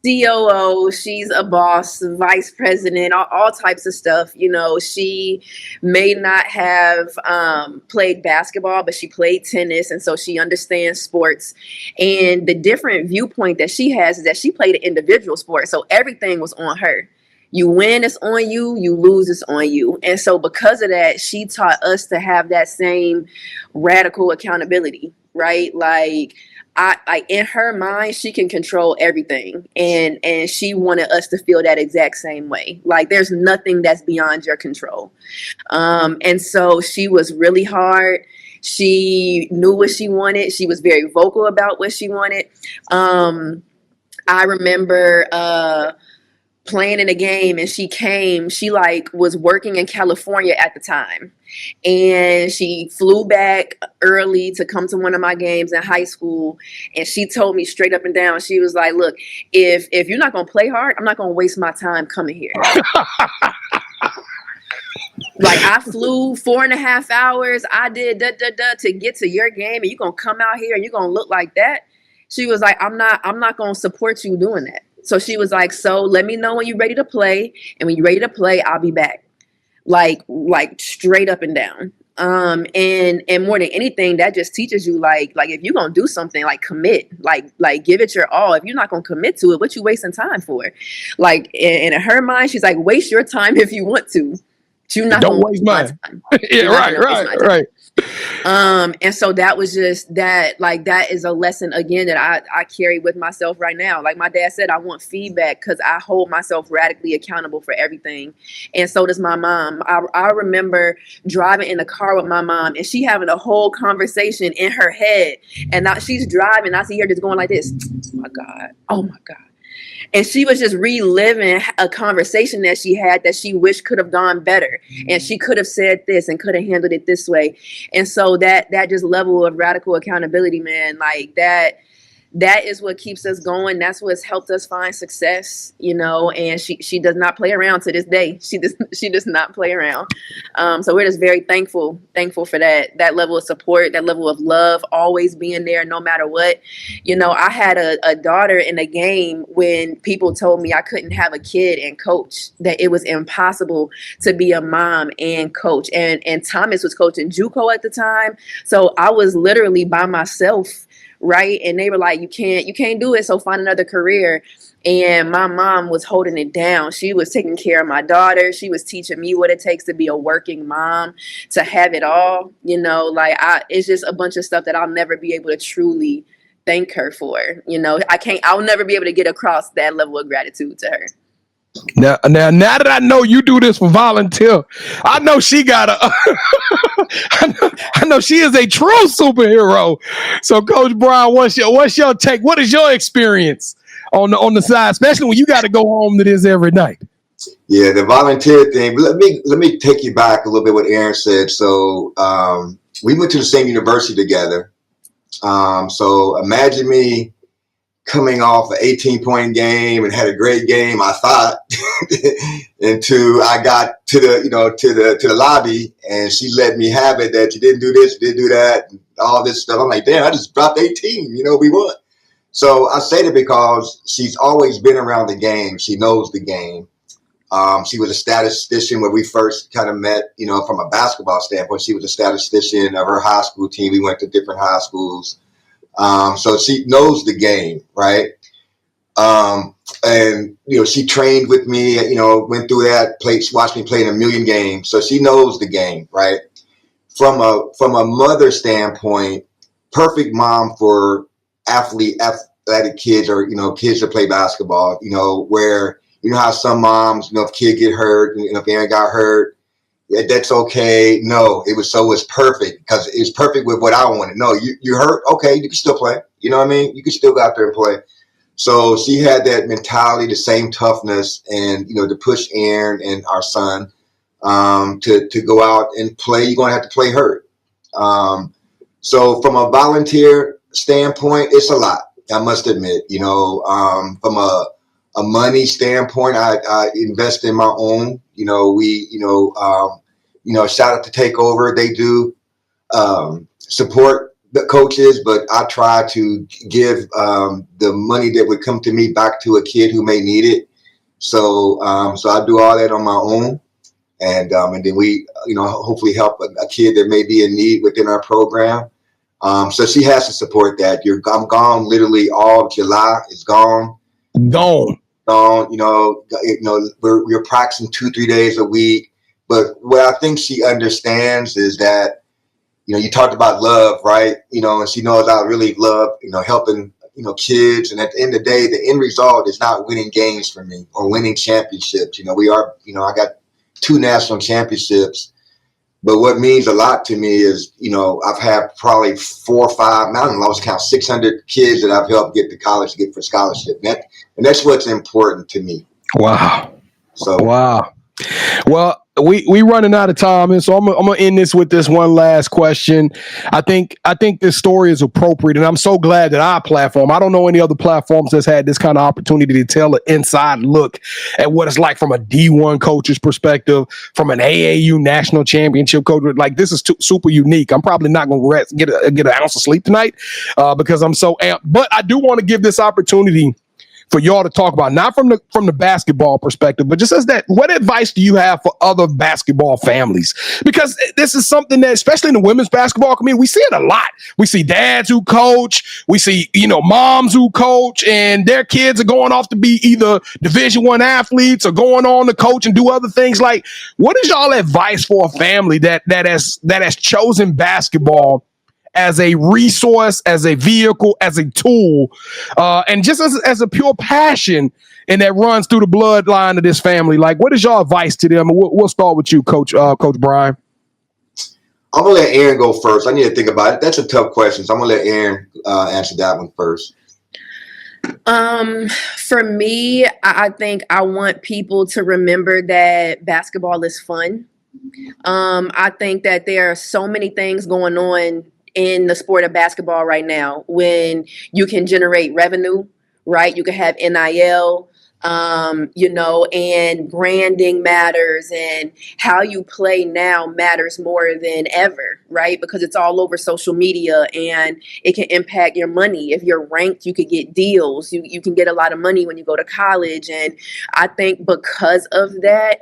COO, she's a boss, vice president, all types of stuff. She may not have played basketball, but she played tennis, and so she understands sports. And the different viewpoint that she has is that she played an individual sport, so everything was on her. You win, it's on you. You lose, it's on you. And so because of that, she taught us to have that same radical accountability, right? Like, I in her mind, she can control everything, and she wanted us to feel that exact same way. Like there's nothing that's beyond your control. And so she was really hard. She knew what she wanted. She was very vocal about what she wanted. I remember playing in a game, and she like was working in California at the time, and she flew back early to come to one of my games in high school. And she told me straight up and down, she was like, look, if you're not going to play hard, I'm not going to waste my time coming here. Like I flew 4.5 hours. I did to get to your game, and you're going to come out here and you're going to look like that. She was like, I'm not going to support you doing that. So she was like, so let me know when you're ready to play. And when you're ready to play, I'll be back. Like straight up and down. And more than anything, that just teaches you like if you're going to do something, like commit, like give it your all. If you're not going to commit to it, what you wasting time for? Like, and in her mind, she's like, waste your time if you want to. You're not Don't gonna waste waste mine. my time. Yeah, You're not gonna waste my time. right. And so that was just that, like, that is a lesson again that I carry with myself right now. Like my dad said, I want feedback because I hold myself radically accountable for everything. And so does my mom. I remember driving in the car with my mom and she having a whole conversation in her head. And now she's driving. I see her just going like this. Oh my God. Oh my God. And she was just reliving a conversation that she had that she wished could have gone better. And she could have said this and could have handled it this way. And so that just level of radical accountability, man, like that is what keeps us going. That's what's helped us find success, you know, and she does not play around to this day. She does not play around. So we're just very thankful for that level of support, that level of love, always being there no matter what. You know, I had a daughter in a game when people told me I couldn't have a kid and coach, that it was impossible to be a mom and coach. And Thomas was coaching JUCO at the time. So I was literally by myself. Right. And they were like, you can't do it. So find another career. And my mom was holding it down. She was taking care of my daughter. She was teaching me what it takes to be a working mom, to have it all, you know, like it's just a bunch of stuff that I'll never be able to truly thank her for. You know, I'll never be able to get across that level of gratitude to her. Now that I know you do this for volunteer, I know she got I know she is a true superhero. So, Coach Bryan, what's your take? What is your experience on the side, especially when you got to go home to this every night? Yeah, the volunteer thing. Let me take you back a little bit what Erin said. So we went to the same university together. So imagine me coming off an 18-point game and had a great game, I thought, until I got to the lobby and she let me have it that you didn't do this, you didn't do that, and all this stuff. I'm like, damn, I just dropped 18. You know, we won. So I say that because she's always been around the game. She knows the game. She was a statistician when we first kind of met, you know, from a basketball standpoint. She was a statistician of her high school team. We went to different high schools. So she knows the game, right? And, you know, she trained with me, you know, went through that, watched me play in a million games. So she knows the game, right? From a mother standpoint, perfect mom for athletic kids, or, you know, kids that play basketball, you know, where, you know how some moms, you know, if kid get hurt, you know, if Erin got hurt, yeah, that's okay. No, it was perfect because it was perfect with what I wanted. No, you hurt. Okay, you can still play. You know what I mean? You can still go out there and play. So she had that mentality, the same toughness, and, you know, to push Erin and our son to go out and play. You're going to have to play hurt. So from a volunteer standpoint, it's a lot, I must admit. You know, from a money standpoint, I invest in my own. You know, shout out to Takeover. They do support the coaches, but I try to give the money that would come to me back to a kid who may need it. So I do all that on my own, and then we, you know, hopefully help a kid that may be in need within our program. So she has to support that. I'm gone literally all of July. It's gone. Gone. You know, we're practicing 2-3 days a week. But what I think she understands is that, you know, you talked about love, right? You know, and she knows I really love, you know, helping, you know, kids. And at the end of the day, the end result is not winning games for me or winning championships. You know, I got 2 national championships. But what means a lot to me is, you know, I've had probably 4 or 5, I lost count, 600 kids that I've helped get to college to get for scholarship. And that's what's important to me. Wow. So wow. Well, we running out of time, and so I'm gonna end this with this one last question. I think this story is appropriate, and I'm so glad that our platform, I don't know any other platforms that's had this kind of opportunity to tell an inside look at what it's like from a D1 coach's perspective, from an AAU national championship coach. Like, this is super unique. I'm probably not gonna get an ounce of sleep tonight because I'm so amped. But I do want to give this opportunity for y'all to talk about, not from the basketball perspective, but just as that, what advice do you have for other basketball families? Because this is something that, especially in the women's basketball community, we see it a lot. We see dads who coach, we see, moms who coach, and their kids are going off to be either Division I athletes or going on to coach and do other things. Like, what is y'all advice for a family that has chosen basketball as a resource, as a vehicle, as a tool, and just as a pure passion, and that runs through the bloodline of this family? Like, what is your advice to them? We'll start with you, Coach Bryan. I'm gonna let Erin go first. I need to think about it. That's a tough question, so I'm gonna let Erin answer that one first. For me, I think I want people to remember that basketball is fun. I think that there are so many things going on in the sport of basketball right now when you can generate revenue, right? You can have NIL, and branding matters, and how you play now matters more than ever, right? Because it's all over social media and it can impact your money. If you're ranked, you could get deals. You can get a lot of money when you go to college. And I think because of that,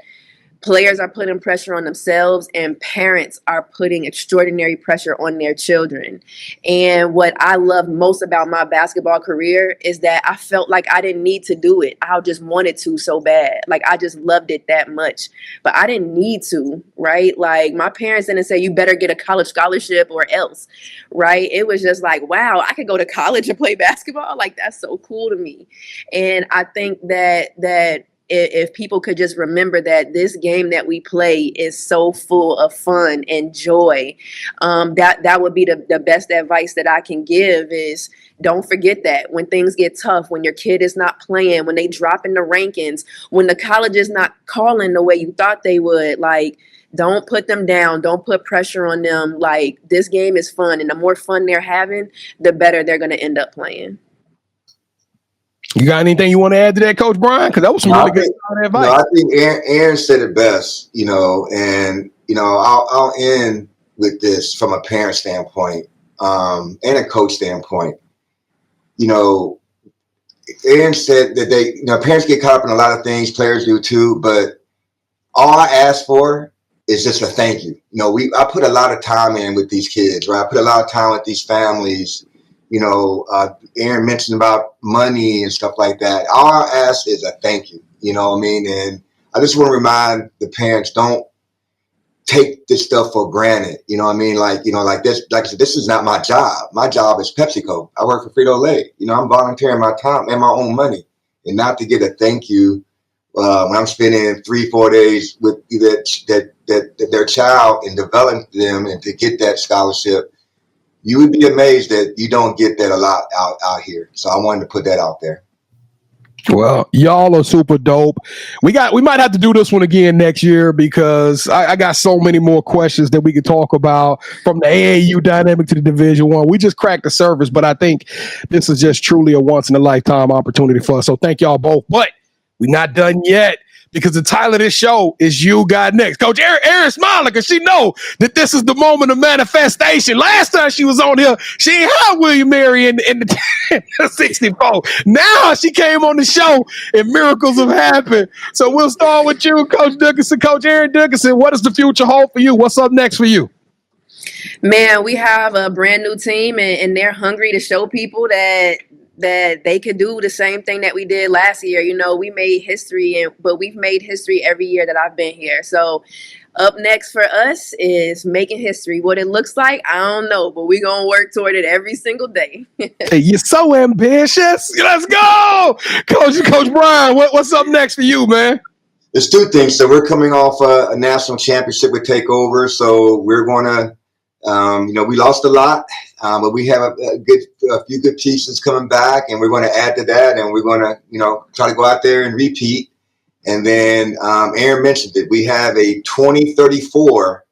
players are putting pressure on themselves, and parents are putting extraordinary pressure on their children. And what I love most about my basketball career is that I felt like I didn't need to do it. I just wanted to so bad. Like, I just loved it that much. But I didn't need to, right? Like, my parents didn't say, you better get a college scholarship or else, right? It was just like, wow, I could go to college and play basketball. Like, that's so cool to me. And I think that if people could just remember that this game that we play is so full of fun and joy, that would be the best advice that I can give is don't forget that when things get tough, when your kid is not playing, when they drop in the rankings, when the college is not calling the way you thought they would, like, don't put them down. Don't put pressure on them. Like, this game is fun, and the more fun they're having, the better they're going to end up playing. You got anything you want to add to that, Coach Bryan? Because that was some really good advice. I think Erin said it best, and I'll end with this from a parent standpoint and a coach standpoint. Erin said that parents get caught up in a lot of things, players do too, but all I ask for is just a thank you. I put a lot of time in with these kids, right? I put a lot of time with these families. Erin mentioned about money and stuff like that. All I ask is a thank you, And I just want to remind the parents, don't take this stuff for granted. Like this, like I said, this is not my job. My job is PepsiCo. I work for Frito-Lay. I'm volunteering my time and my own money, and not to get a thank you when I'm spending 3-4 days with their child and developing them and to get that scholarship. You would be amazed that you don't get that a lot out here. So I wanted to put that out there. Well, y'all are super dope. We might have to do this one again next year because I got so many more questions that we could talk about, from the AAU dynamic to the Division I. We just cracked the surface, but I think this is just truly a once in a lifetime opportunity for us. So thank y'all both. But we're not done yet, because the title of this show is You Got Next. Coach Erin smiling because she know that this is the moment of manifestation. Last time she was on here, she ain't had William Mary in the 64. Now she came on the show and miracles have happened. So we'll start with you, Coach Dickerson. Coach Erin Dickerson, what does the future hold for you? What's up next for you? Man, we have a brand new team, and they're hungry to show people that they could do the same thing that we did last year. We made history, but we've made history every year that I've been here. So up next for us is making history. What it looks like, I don't know, but we're going to work toward it every single day. Hey, you're so ambitious. Let's go. Coach Bryan, what's up next for you, man? There's two things. So we're coming off a national championship with TakeOver. So we're going to, we lost a lot, but we have a few good pieces coming back, and we're going to add to that, and we're going to, try to go out there and repeat. And then Erin mentioned it. We have a 2034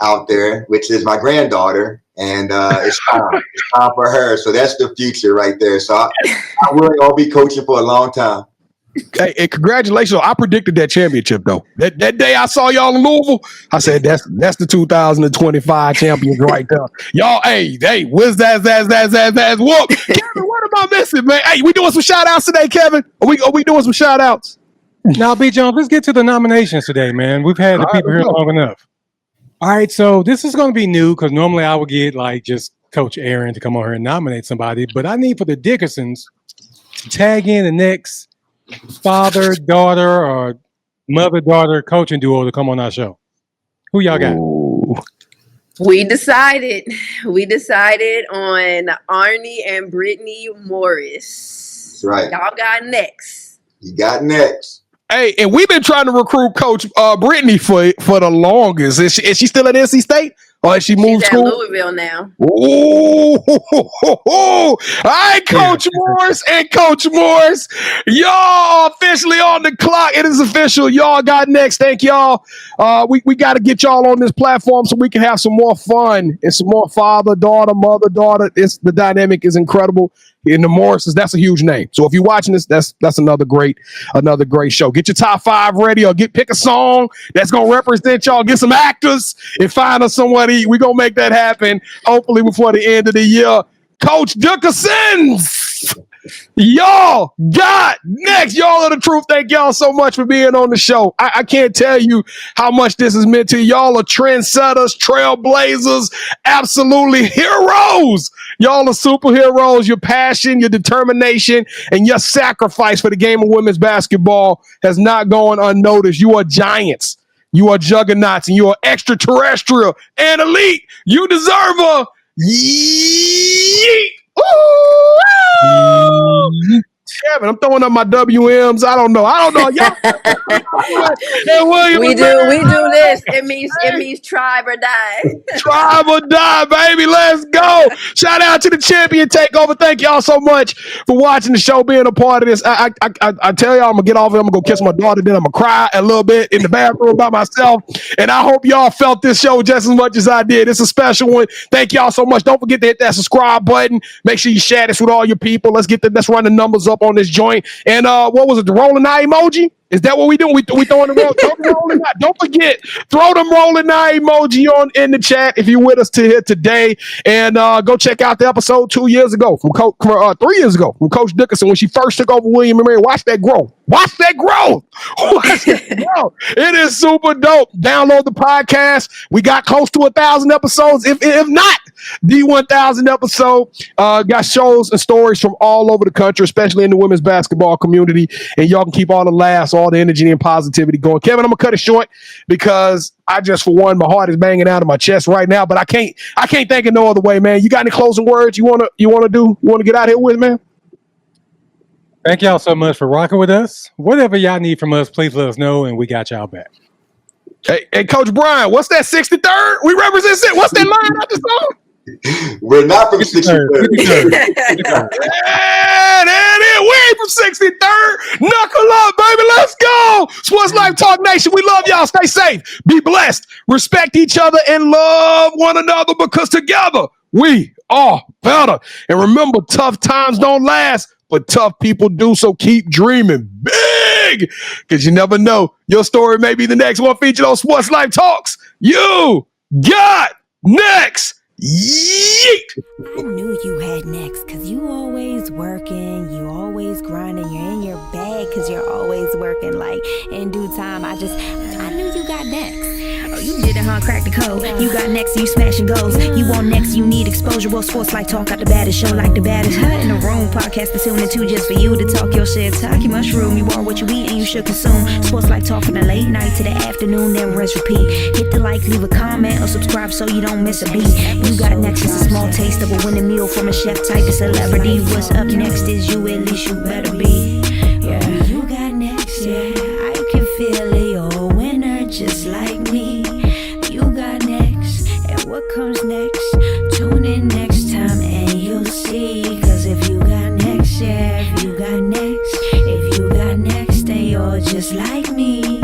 out there, which is my granddaughter, and it's time for her. So that's the future right there. So I will all be coaching for a long time. Hey, and congratulations. I predicted that championship, though. That day I saw y'all in Louisville, I said, that's the 2025 champions right there. Y'all, hey, where's that whoop? Kevin, what am I missing, man? Hey, we doing some shout-outs today, Kevin? Are we doing some shout-outs? Now, B. Jones, let's get to the nominations today, man. We've had the people here long enough. All right, so this is going to be new because normally I would get like just Coach Erin to come on here and nominate somebody, but I need for the Dickersons to tag in the next father-daughter or mother-daughter coaching duo to come on our show. Who y'all got? Ooh. We decided on Arnie and Brittany Morris. That's right. Y'all got next. You got next. Hey, and we've been trying to recruit Coach Brittany for the longest. Is she still at NC State? Or has she moved She's school? at Louisville now. Ooh. All right, Coach Morris and Coach Morris. Y'all officially on the clock. It is official. Y'all got next. Thank y'all. We got to get y'all on this platform so we can have some more fun and some more father-daughter, mother-daughter. The dynamic is incredible. In the Morrises, that's a huge name. So if you're watching this, that's another great show. Get your top 5 ready or pick a song that's gonna represent y'all. Get some actors and find us somebody. We're gonna make that happen. Hopefully before the end of the year. Coach Dickersons, y'all got next. Y'all are the truth. Thank y'all so much for being on the show. I can't tell you how much this has meant to you. Y'all are trendsetters, trailblazers, absolutely heroes. Y'all are superheroes. Your passion, your determination, and your sacrifice for the game of women's basketball has not gone unnoticed. You are giants. You are juggernauts, and you are extraterrestrial and elite. You deserve a yeet. Ooh! Kevin, I'm throwing up my WMs. I don't know. Y'all. We do this. It means tribe or die. Tribe or die, baby. Let's go. Shout out to the champion takeover. Thank y'all so much for watching the show, being a part of this. I tell y'all, I'm gonna get off it. I'm gonna go kiss my daughter. Then I'm gonna cry a little bit in the bathroom by myself. And I hope y'all felt this show just as much as I did. It's a special one. Thank y'all so much. Don't forget to hit that subscribe button. Make sure you share this with all your people. Let's run the numbers up on this joint. And what was it? The rolling eye emoji? Is that what we do? We throwing the rolling eye. Don't forget, throw them rolling eye emoji in the chat if you're with us here today. And go check out the episode 3 years ago from Coach Dickerson when she first took over William & Mary. Watch that growth. It is super dope. Download the podcast. We got close to 1,000 episodes. If not the 1,000 episode, got shows and stories from all over the country, especially in the women's basketball community. And y'all can keep all the laughs, all the energy and positivity going. Kevin, I'm gonna cut it short because I just, for one, my heart is banging out of my chest right now. But I can't think of no other way, man. You got any closing words you wanna get out here with, man? Thank y'all so much for rocking with us. Whatever y'all need from us, please let us know, and we got y'all back. Hey, Coach Bryan, what's that 63rd? We represent it. What's that line I just saw? We're not from 63rd. Yeah, there it is. We ain't from 63rd. Knuckle up, baby. Let's go. Sports Life Talk Nation. We love y'all. Stay safe. Be blessed. Respect each other and love one another because together we are better. And remember, tough times don't last, but tough people do. So keep dreaming big because you never know. Your story may be the next one featured on Sports Life Talks. You got next. Yeet! I knew you had next, cause you always working, you always grinding, you're in your bag cause you're always working. Like in due time, I knew you got next. Oh, you did it, huh? Crack the code. You got next, you smashing goals. You want next, you need exposure. Well, Sports Like Talk got the baddest show, like the baddest hut in the room. Podcast to tune into just for you to talk your shit. Talk your mushroom. You are what you eat and you should consume. Sports Like Talk from the late night to the afternoon, then rest repeat. Hit the like, leave a comment, or subscribe so you don't miss a beat. You got next is a small taste of a winning meal from a chef type of celebrity. What's up next is you, at least you better be. Yeah, you got next, yeah. I can feel it, you're a winner just like me. You got next, and what comes next? Tune in next time and you'll see. Cause if you got next, yeah, if you got next, then you're just like me.